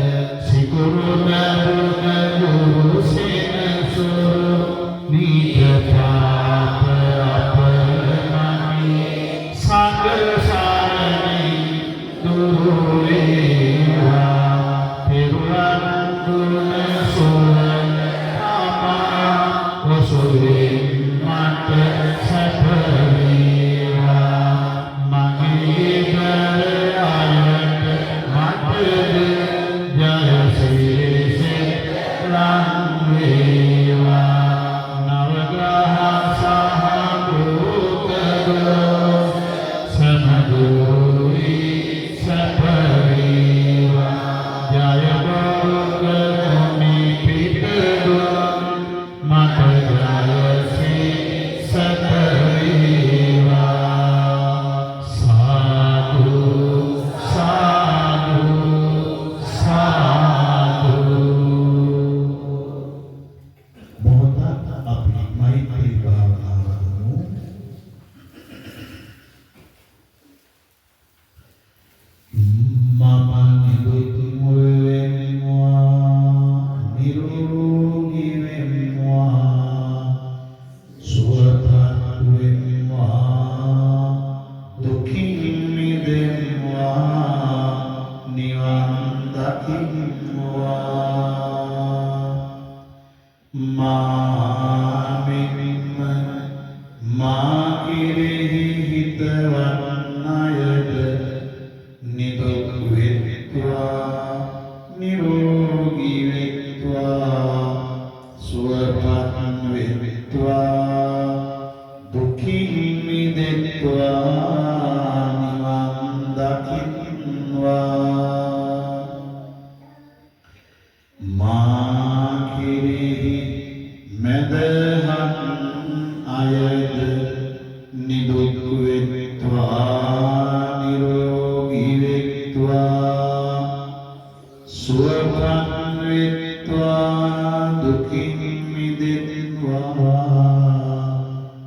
Sikuruna Buddha Guru Sinasuru Nidha Papa Apalamani Sangasarani Durureva Pirulan Guna Suran Ama Vasurin Mata Sapareva Mangibara Ayat Mata Jaya Sri Langveva Navagraha Sahabhutagala Sanaduri Sapareva Jaya Bhagavani Pitadu Mata Jaya Sri Sapareva Sadhu Sadhu Sadhu Mohonlah api maitri bhavanamu Mama niduti mulvenwa nirogi venwa suvatat venwa dukhin midenwa nivan dakinwa Ma'amimma Ma'kirehi hitavannayada Niduk Vittva Nirogi Vittva Suvapan Vittva Dukhin Midetva Nivan Dakinva Ma'kirehi Medahan Ayad Niduk Vittva Nirogi Vittva Suvapan Vittva Dukhin Midetva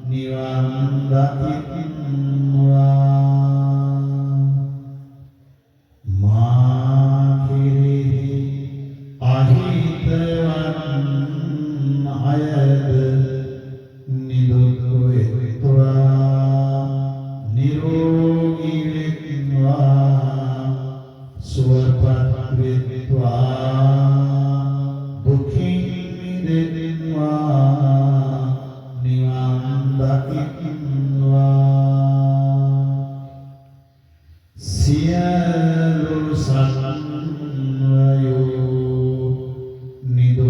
Nivan Dakinva Ma'kirehi Ahitavan Ayad Niduk Vittva Nirogi Vittva Suvapat Vittva Dukhin Midetva Nivan Dakinva Siyalu Sanvayo Niduk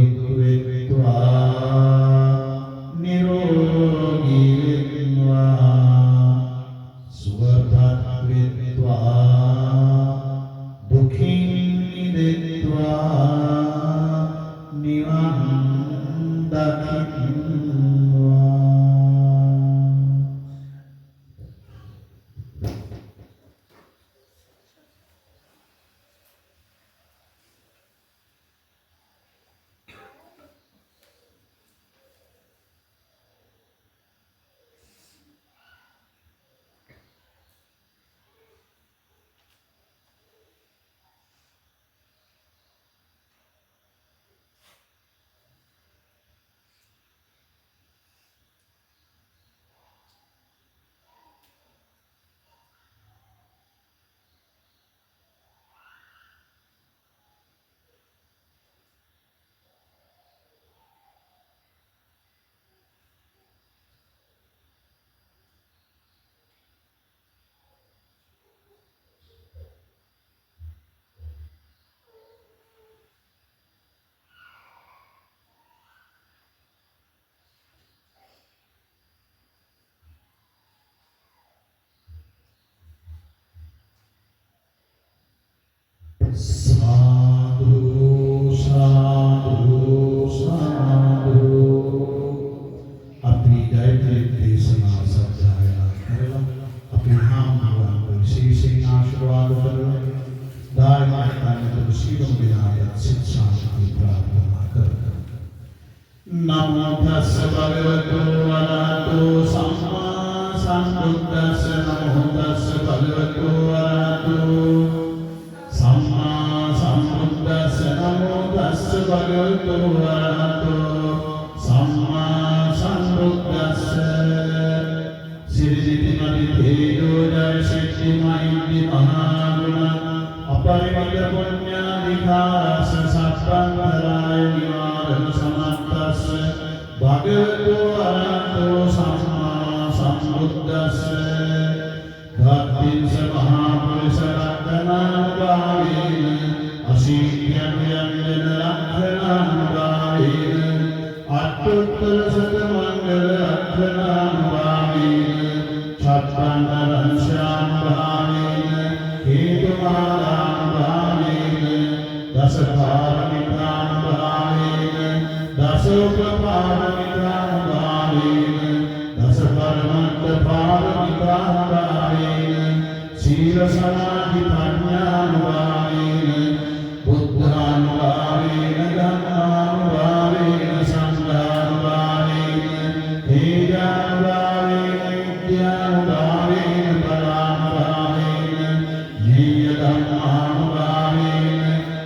නමෝ තස්ස භගවතු වරහතෝ සම්මා සම්බුද්දස්ස නමෝ තස්ස භගවතු වරහතෝ සම්මා සම්බුද්දස්ස නමෝ තස්ස භගවතු වරහතෝ සම්මා සම්බුද්දස්ස සිරිසිතිමති තේජෝ ජය සිද්ධි මහින්දි මහා ගුණ අපරිමිත පුඤ්ඤාධිකාරස සත්පන්තරාය නිවාරණ සමත්තස්ස භගවතු අරහතෝ සම්මා සම්බුද්දස්ස භක්තිං ස මහා පුරුෂ රත්නානුභාවේන අසීක්‍යං යංජන ලක්ඛණානුභාවේන අට්ඨුත්තර සත මංගල ලක්ඛණානුභාවේන සත්පන්තරං ශ්‍යානුභාවේන හේතුමාලානුභාවේන දසපාරමිතානුභාවේන දසෝපපාරමිතානුභාවේන දසපරමත්ත පාරමිතානුභාවේන සීල සමාධි ප්‍රඥානුභාවේන බුද්ධානුභාවේන ධම්මානුභාවේන සංඝානුභාවේන තේජානුභාවේන විද්‍යානුභාවේන පරානුභාවේන ජීය ධම්මානුභාවේන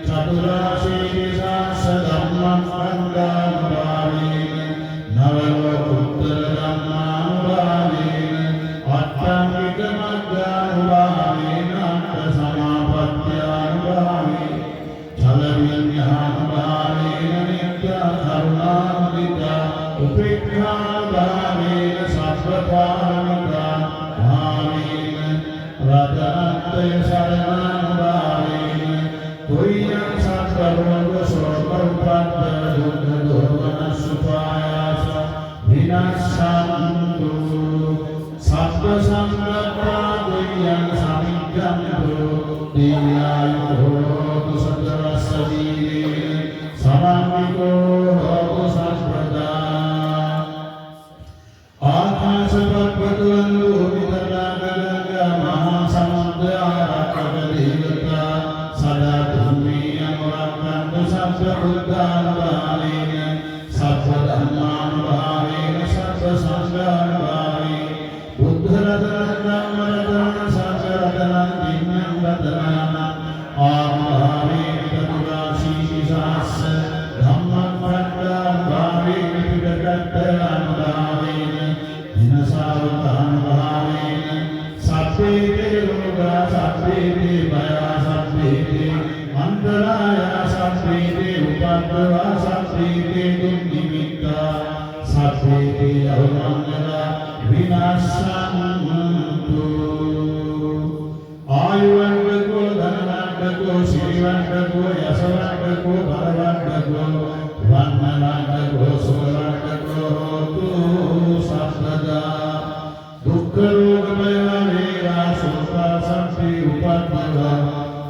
චතුරාශීති සාස ධම්මස්කන්ධානුභාවේන නවලෝකුත්තර ධම්මානුභාවේන අට්ඨාංගික මග්ගානුභාවේන අට්ඨ සමාපත්ත්‍යානුභාවේන චල විඤ්ඤානුභාවේන නිත්‍යා කරුණාමුදිතා උපේක්ඛානුභාවේන සබ්බපාරමිතා භාවේන රතනත්‍රය සරණානුභාවේන තුයං සත්වරෝග සෝපරුපත්ත දුක්ඛ දෝමන සුපායාස විනාශන්තු සබ්බ සංගතා තුයං සමිච්ඡන්තු දීයායෝ සතරස්ස දීනේ සමන්විතෝ හෝතු සම්පදා ආකාශපත්වතු විතරාගංගා මහා සමුද්‍ර ආරක්ෂක දේවතා සදා තුම්මේ අනුරක්ඛන්තු සබ්බ බුද්ධානුභාවේන සබ්බ ධම්මානුභාවේන සබ්බ සංඝානුභාවේන බුද්ධ රතනං ධම්ම රතනං සංඝ රතනං දිඤ්ඤං රතනං ආභාවේන චතුරාශීති සහස්ස ධම්මං ප්‍රඥානුභාවේන පිටකත්තනානුභාවේන දිනසාවතානුභාවේන සබ්බේ රෝගා සබ්බේ භයා සබ්බේ අන්තරායා සබ්බේ උපද්දවා සබ්බේ දුක්ඛිමිත්තා සබ්බේ අවමංගලා විනාශන්තු ආයුවන්තකෝ ධනවන්තකෝ සිරිවන්තකෝ යසවන්තකෝ බලවන්තකෝ වන්නවන්තකෝ සුවවන්තකෝ හෝතු සබ්බදා දුක්ඛ රෝග භය වේවා සෝපා සම්පි උපද්දවා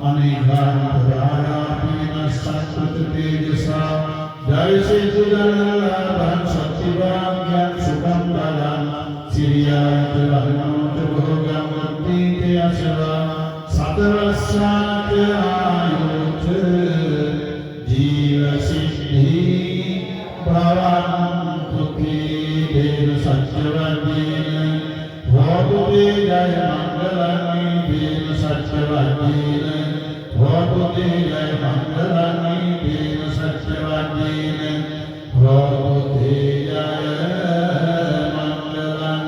අනේකාන්තරායාපි විනස්සන්තු තේජසා ජයසේ සුදනලාභං සත්‍ය වාග්යං සුඛං බලං සිරියාන්ත රහමන්ත භෝගං වත්තිතේ අසවා සතරස්සාත ආයුත් ජීව සිද්ධි භවන්තු කී දේව සත්‍යවදීන හෝතු තේ ජය මංගලං දේව සත්‍යවදීන හෝතු තේ ජය මංගලං දේව සත්‍යවදීන හෝතු තේ ජය මංගලං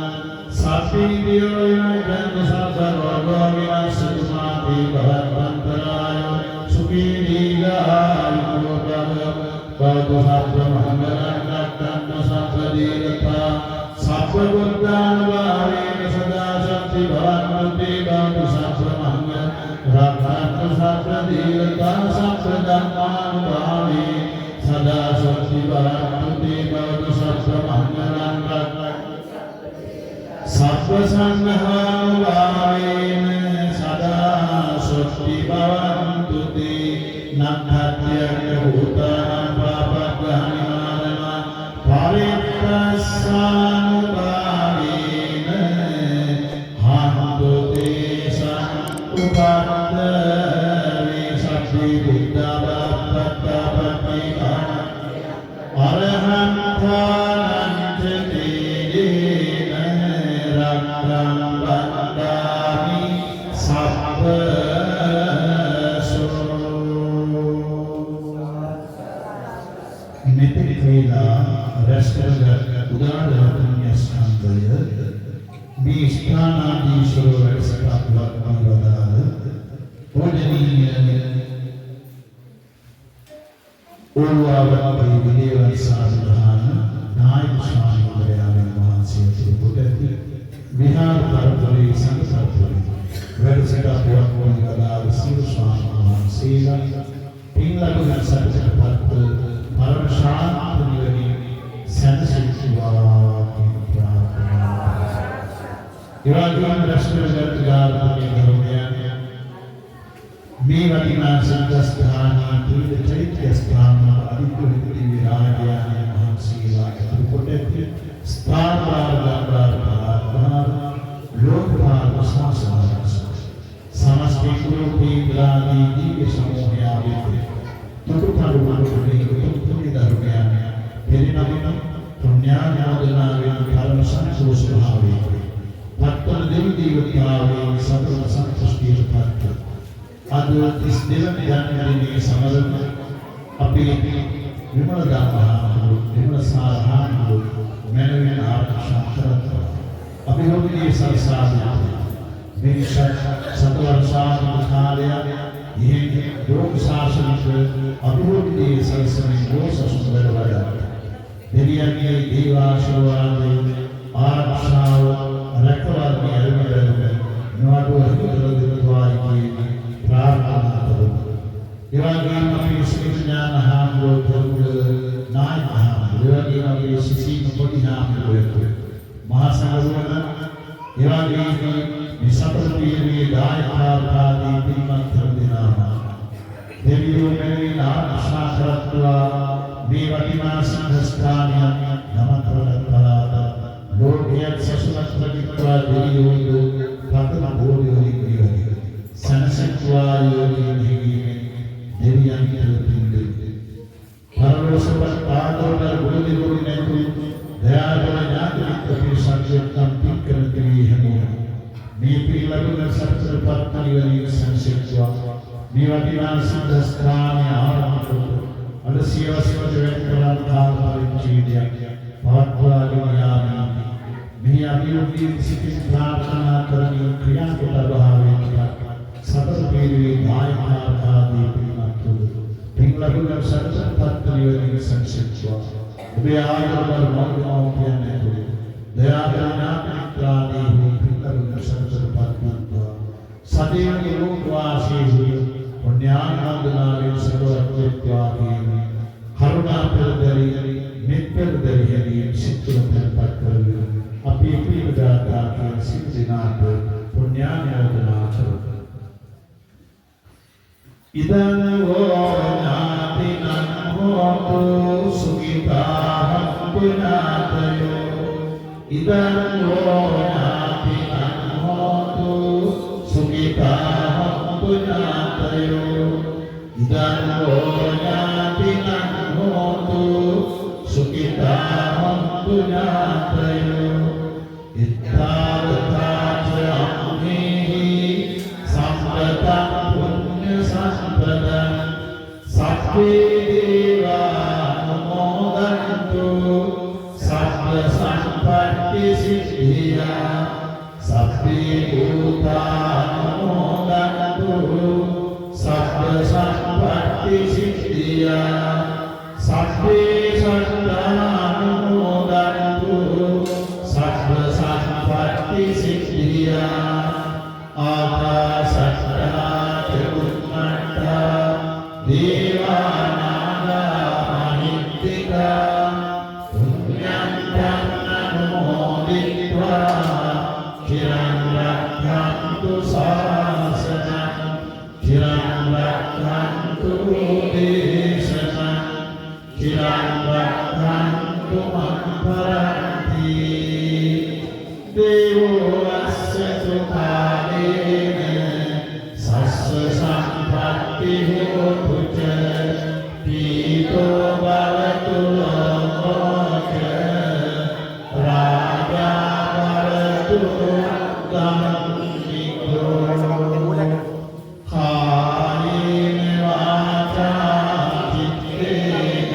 සප්පීදියෝ යනජන සබ්බරෝගෝ විනාශතු මාති භවන්තරාය සුඛී දීඝායුකෝ භවතු සබ්බ මංගලං රක්ඛන්තු සබ්බ දීර්ඝා සබ්බ බුද්ධානුභාවේන සදා ශක්ති භවන්තු භවතු සබ්බ මංගල රක්ඛන්තු සබ්බ දීර්ඝා සබ්බ ධම්මානුභාවේ සදා ශක්ති භවන්තු භවතු සබ්බ මංගලං රක්ඛන්තු සබ්බ සංඝානුභාවේන සදා ශක්ති භවන්තු නක්ඛත්‍යං භූතානං පාපග්ගහනිමානං පරිත්‍රස්සානුභාවේන හන්තු තේසං උපත්ත වේ සබ්බේ බුද්ධ බප්පත්ත පටිඝාන අරහං මෙතෙක් වේලා රැස් කරගත් උදාර පුණ්‍ය ස්කන්ධය මේ ස්ථානාදීශව වැඩසටහනක් වදාළ පූජනීය ඕවාවත්පේ විදේවන සාධාන නායක ස්වාමීන් වහන්සේ පුදති විහාර පරපරේ සංසප්පරේ වැඩසටහනක් වදාළ සියලු ස්වාමීන් වහන්සේලා පින්ලබන සත්‍යපත් පරම ශාන්ත නිවනේ සැනසෙත්වා කියන ප්‍රාර්ථනාව. ඉරාදීන් රැස්කරගත් ගාල්පුණ්‍ය ධර්මයන් මේ වටිනා සංඝස්ථානයේ තීර්ථ චෛත්‍ය ස්ථානවල අධිපති විරාජයන් මහන්සියලා කොට ස්ථානාර්ගාර ලෝකපාල ශාසනය समस्त गुरुपी ग्रामी दिव्य समूह आवे तुटुपाडु मानुषे तुटुपी धर्मयान पेरिनमिन पुण्यानादनावे धर्म संतोष भावे भक्तन देवी देवतावे सतत संतुष्टि भक्त अद इस दिवन जन्मदिने समरण अपि विमल दामहानु विमल सारहानु मेनवेन आरक्षण करत अभियोगी सरसाद विशेष सतवर्षान कालया ये योग शासनिक अभिवृद्धि संसदीय दोष सुंदर वड़ा देवियां के देवाशीर्वाद आरक्षाव रखवार में अलमरल नवाडो हितरद्वार की प्रार्थना करो देवांगी में श्री ज्ञान हाम लोक नाय हाम देवांगी में शिशि कोटि हाम लोक महासागरना देवांगी निसप्रतीये दायकार्यादि पिमंत्र दिनामा देवियों में नामशास्त्रत्वा देवतिमा संघस्थान्य नमत्रलत्तलाद लोकयत् ससुमत्रगित्वा देवियों प्रथम बोधियोगियों सनसत्वा योगियों देवियां किलतिंदे परलोकसपर पादोर गुरुदेवों ने दयाबल ज्ञानवित्त संक्षेपम पिंकरते हैं नीति लगुन सत्सर पत्नीवरी संक्षिप्तवा निवतिवान सिद्धस्थान आरंभो अदस्यव शिवजवेत्करां कालपरिच्छेद्य भवत्वादिमयामि मे अभियोगी सिद्धिं प्रार्थना करनी क्रिया को प्रभावित सतत पीड़े दायकार्यादि पिमंत्र पिंगलगुन सत्सर पत्नीवरी संक्षिप्तवा उबे आयवर मौनों प्याने को दयाकरना पित्रादि सदैव लोकवासी पुण्यानादनावे सर्वत्वादि करुणा प्रदरि नित्य दरिहरि चित्र पत्तर अपि पीड़ाता के सिद्धिनाथ पुण्यानादना इदं वो नातिनं होतु सुखिताः पुनातयो इदं वो सुखिताः पुनातयो इदं वो ज्ञातिनं होतु सुखिताः पुनातयो इत्थागता च अम्भिः सम्प्रतं पुण्यसम्पदं सप्पे देवा नमोदन्तु सप्पसम्पत्तिसिद्धिया सप्पे भूता नमोदन्तु सप्पसम्पत्तिसिद्धिया सप्पे सत्ता नमोदन्तु सप्पसम्पत्तिसिद्धिया आकाशत्ता चतुर्मट्टा देवानागा महित्तिका पुण्यं नमोदित्वा चिरं रक्षन्तु शासनं चिरं रक्षन्तु देशनं चिरं रक्षन्तु मम परन्ति देवो अस्य सुकालेन सस्व सम्पत्तिः होतु च पीतो भवतु लोको च राजा भवतु दाम्भिको कायेन वाचा चित्तेन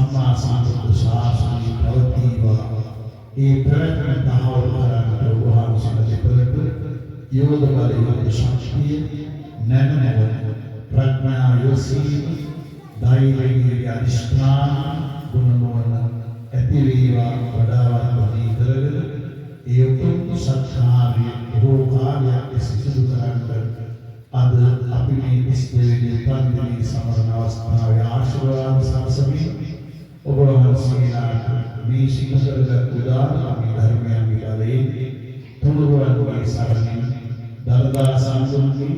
සම්මා සම්බුද්ධ ශාසනය පවතිවා. ඒ ප්‍රවැත්ම තහවුරු කරන්නට ඔබ වහන්සේලා දෙපළට යෝධ බල යෝධ ශක්තිය නැනනව ප්‍රඥා යොසීම ධෛර්යයේ අධිෂ්ඨාන ගුණනෝන ඇති වේවා වඩාවත් වදී කරගෙන ඒ උතුම් සත්‍යාරිය බොහෝ කාලයක් සිදු කරන්නට අද අපි මේ ඉස්තේවි පන්දිනේ සමරන අවස්ථාවේ ආශිර්වාද සම්සමින් ඔබ වහන්සේලාට මේ සිංහලගත උදාන ධර්මයන් විලාවේ තුනුරුවන්ගේ සරණින් දරදා සංසුන්ගේ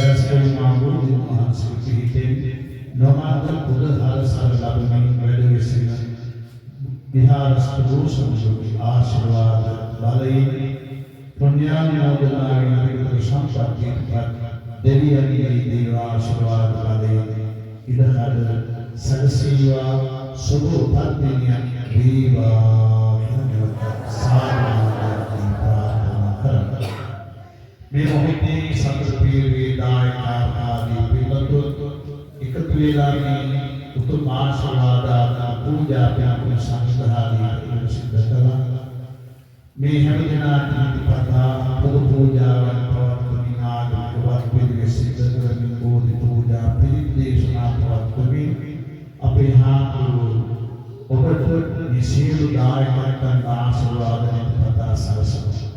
යස්කේ මාබුදු මහන්සිය පිහිටෙන් නොමාත පුදහාර සර ලැබෙමින් වැඩ විසින විහාරස්ථ සම්සුන්ගේ ආශිර්වාද බලයෙන් පුණ්‍යානුමෝදනාවෙන් අපිට සම්පත්තියක් දෙවියන්ගේ දේව ආශිර්වාද බලයෙන් ඉදහද සදසීවා සුභ උපන්දිනයක් වේවා සාදුනාදී ප්‍රාර්ථනා කරමි. මේ මොහොතේ සතර පීරේ දායකාදී පිළිබඳව එකතු වෙලා මේ උතුම් ආශිර්වාද පූජා පිළිබඳ සංස්කාරී සිද්ධ කළා. මේ හැම දිනකටම පතා පොදු පූජාවන් පවත්වමින් ආගමික පිළිවෙල සිද්ධ කරමින් බෝධි පූජා පිළිදේශනා පවත්වමින් අපේ හාමුදුරුවෝ ඔබට මේ සියලු දායකයන් ආශිර්වාදයෙන් පතා සලසනවා.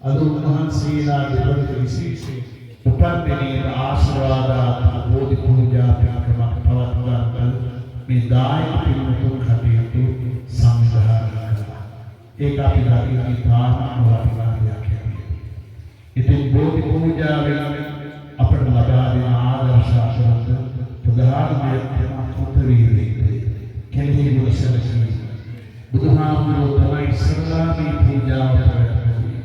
අද උන්වහන්සේලා දෙපළට විශේෂ උපන්දිනයේ ආශිර්වාද බෝධි පූජා පිළිකරමක් පවත්වන මේ දායක පිළිතුරු කටයුතු සංවිධානය කළා. ඒක අපි රාජ්‍යයේ ප්‍රාණානුභාවයක් කියන්නේ. ඉතින් බෝධි පූජාවෙන් අපට ලබා දෙන ආදර්ශ අශෝක ප්‍රධානමය උත්තරීය කෙනෙහි මුසලකී බුදුහාමුදුරුවෝ තමයි ඉස්සරලාමී පූජාව කරන්නේ.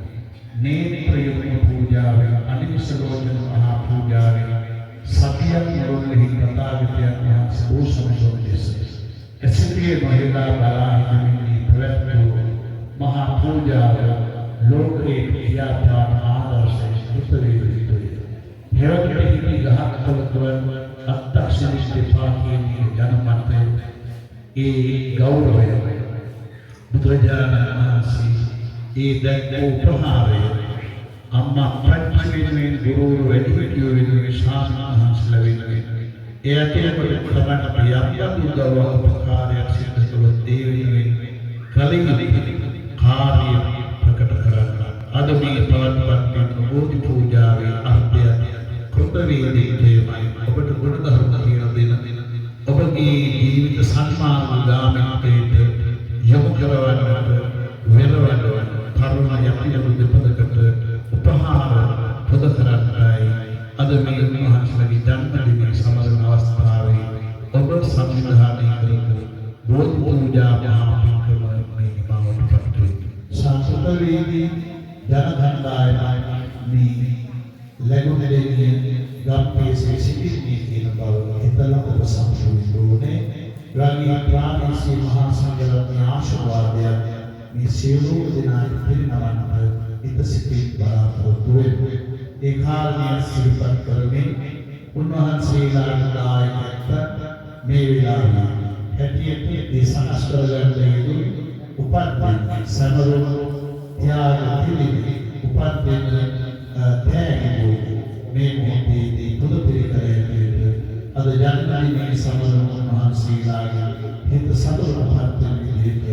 නේත්‍රයුක්ත පූජාවෙන් අනිවිසලෝචන මහා පූජාවෙන් සතියක් මොළෙහි තථාගතයන් වහන්සේ ඕසමසෝ දෙස එසිතේ මහිලා බලාහිමිනී ප්‍රවැත්වූ මහා පූජාව ලෝකේ ක්‍රියාත්මක ආදර්ශයේ උත්තරීය हेवकटी गहक तलतवन अत्तक्षनिष्ठे पाकिये जनमते ए गौरवය බුදුරජාණන් වහන්සේ ඒ දැක්වූ ප්‍රහාරය අම්මා පච්චවෙනුවෙන් ගුරුවරු වැඩිහිටියෝ වෙනුවෙන් ශාසනහන්සලා වෙනුවෙන් ඒ අතේකට කරන්න ප්‍රියම් උදව්ව උපකාරයක් සිදු කළොත් ඒ වෙනුවෙන් කලින් කාර්ය ප්‍රකට කරන්න අද මේ පවත්පත් බෝධි පූජාවේ අර්ථය කෘතවේදීත්වයයි ඔබට ගුණධර්ම කියලා දෙන ඔබගේ ජීවිත සම්මාන ගාමිකයට යොමු කරවන්නට වෙනවන්න කරුණ යටියු දෙපදකට උපහාර පොද කරන්නයි අද මේ මහන්සියගේ ජන්මදිනයේ සමරන අවස්ථාවේ ඔබ සංවිධානය කරපු බෝධි පූජා මහා පින්කම මේ නිමාවට පත් සංස්කෘතවේදී ජනගණනාය මේ ලැබුණේ ගම්පේ සිටින්නේ කියන බව හිතලා ඔබ සම්පූර්ණෝනේ ගාමී ප්‍රාදේශීය මහා සංඝරත්නයේ ආශිර්වාදය මේ සියලු දෙනාට පිරිනවන්නට ඉතසිතේ බලාපොරොත්තු වෙන්නේ ඒ කාරණය සිහිපත් කරමින් උන්වහන්සේලාට දායකත්ව මේ වෙලාවේ හැටියට දේශනා කරගන්න යෙදුණු උපන්දින සමරුව ත්‍යාග පිළිවි උපන්දින තෑගි මේ මොහොතේදී පුද පිළිකරේ අද ජනගණනයේ සමරුව උන්වහන්සේලාගේ හිත සතුටපත් වෙන විදිහට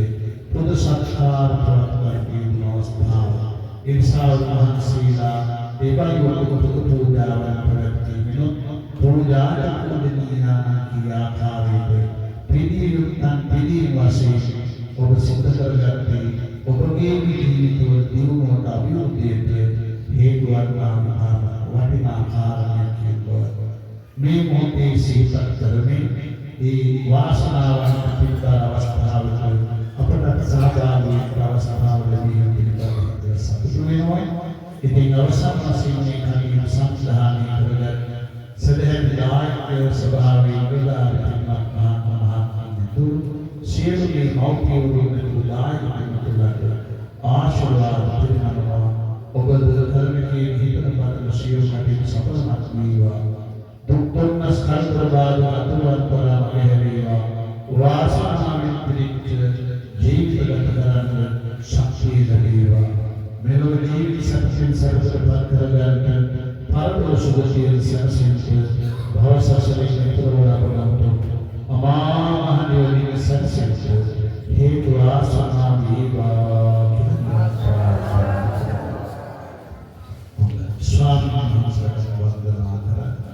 පුද සත්කාර ප්‍රවත්වන අවස්ථාව ඉන්සා උන්වහන්සේලා දේවල් පුද පූජාවන් ප්‍රවැත්වීමෙන් පූජාට කුලදීනාන කී ආකාරයට පිළියුක්තන් පිළිය වශයෙන් ඔබ සිද්ධ කරගත්තේ ඔබගේ ජීවිතවල දියුණුවට අභිවෘද්ධියට හේතු වන්නා වටිනා කාරණයක් කියනවා. මේ මොහොතේ සිහිපත් කරමින් ඒ වාසනාවන් පිටාර අවස්ථාවක අපට සහභාගී අවස්ථාව ලැබී පිළිබඳව සතුටු වෙනවා. ඉතින් අවසන් වශයෙන් මේ කලින් සංස්ථානය කරගත් සදහැවි දායක සභාවේ විලාසිතමත් මහත්මයන්තු සියලුගේ මෞඛ්‍යවරුන් දායකයන්ට ආශිර්වාද දෙනවා. ඔබ ධර්මයේ හිතන පාඩම සියලු කටයුතු සඵලමත් වේවා. දුක්ඛ ස්කන්ධ බාධා අතුරුවත් කරා වේවා. වාසනාවෙන් පිරිච්ච ජීවිත ගත කරන්න ශක්තිය ලැබේවා. මෙලොව ජීවිත සත්‍යයෙන් සරසපත් කරගන්න පරලෝක සුගතිය සැනසෙන්න භව සසරේ නිතරම අපගමට අමා මහ නිවනින් සැනසෙන්න හේතු ආසනා වේවා. ස්වාමීන් වහන්සේට වන්දනා කරන්න.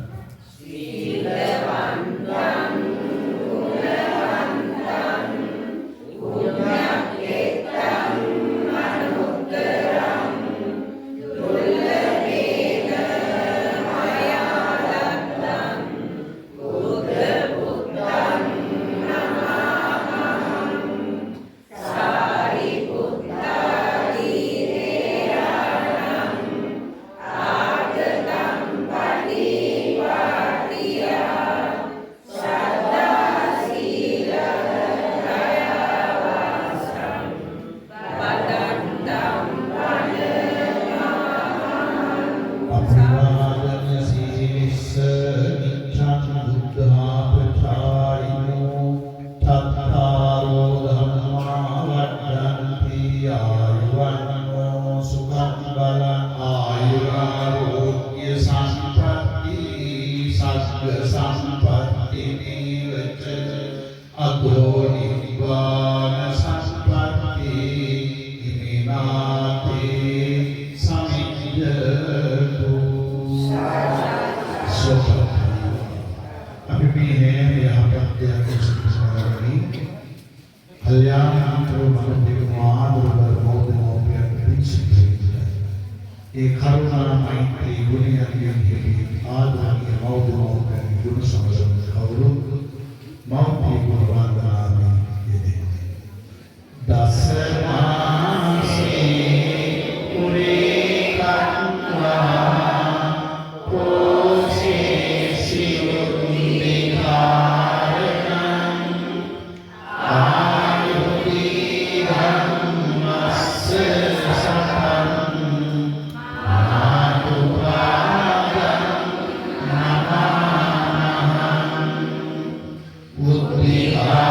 We are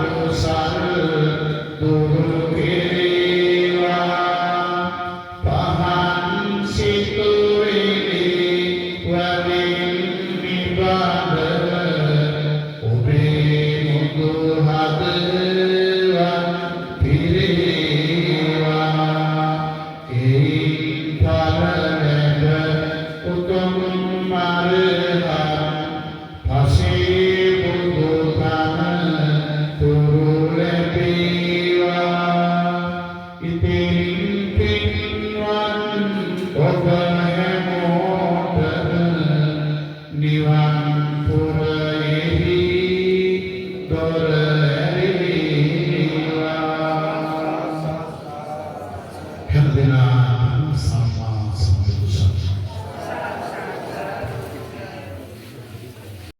කුසල් දුරු කෙරේවා පහන් සිතුවිලි වලින් නිබඳ ඔබේ මුදු හදවත් පිරේවා එයින් පල නැත උතුම් මරහත් පසේ බුදු තන තුරු ලැබේවා ඉතින් පින්වන් ඔබ හැමෝටම නිවන් පුරෙහි දොර ඇරේවා හැමදෙනා සම්මා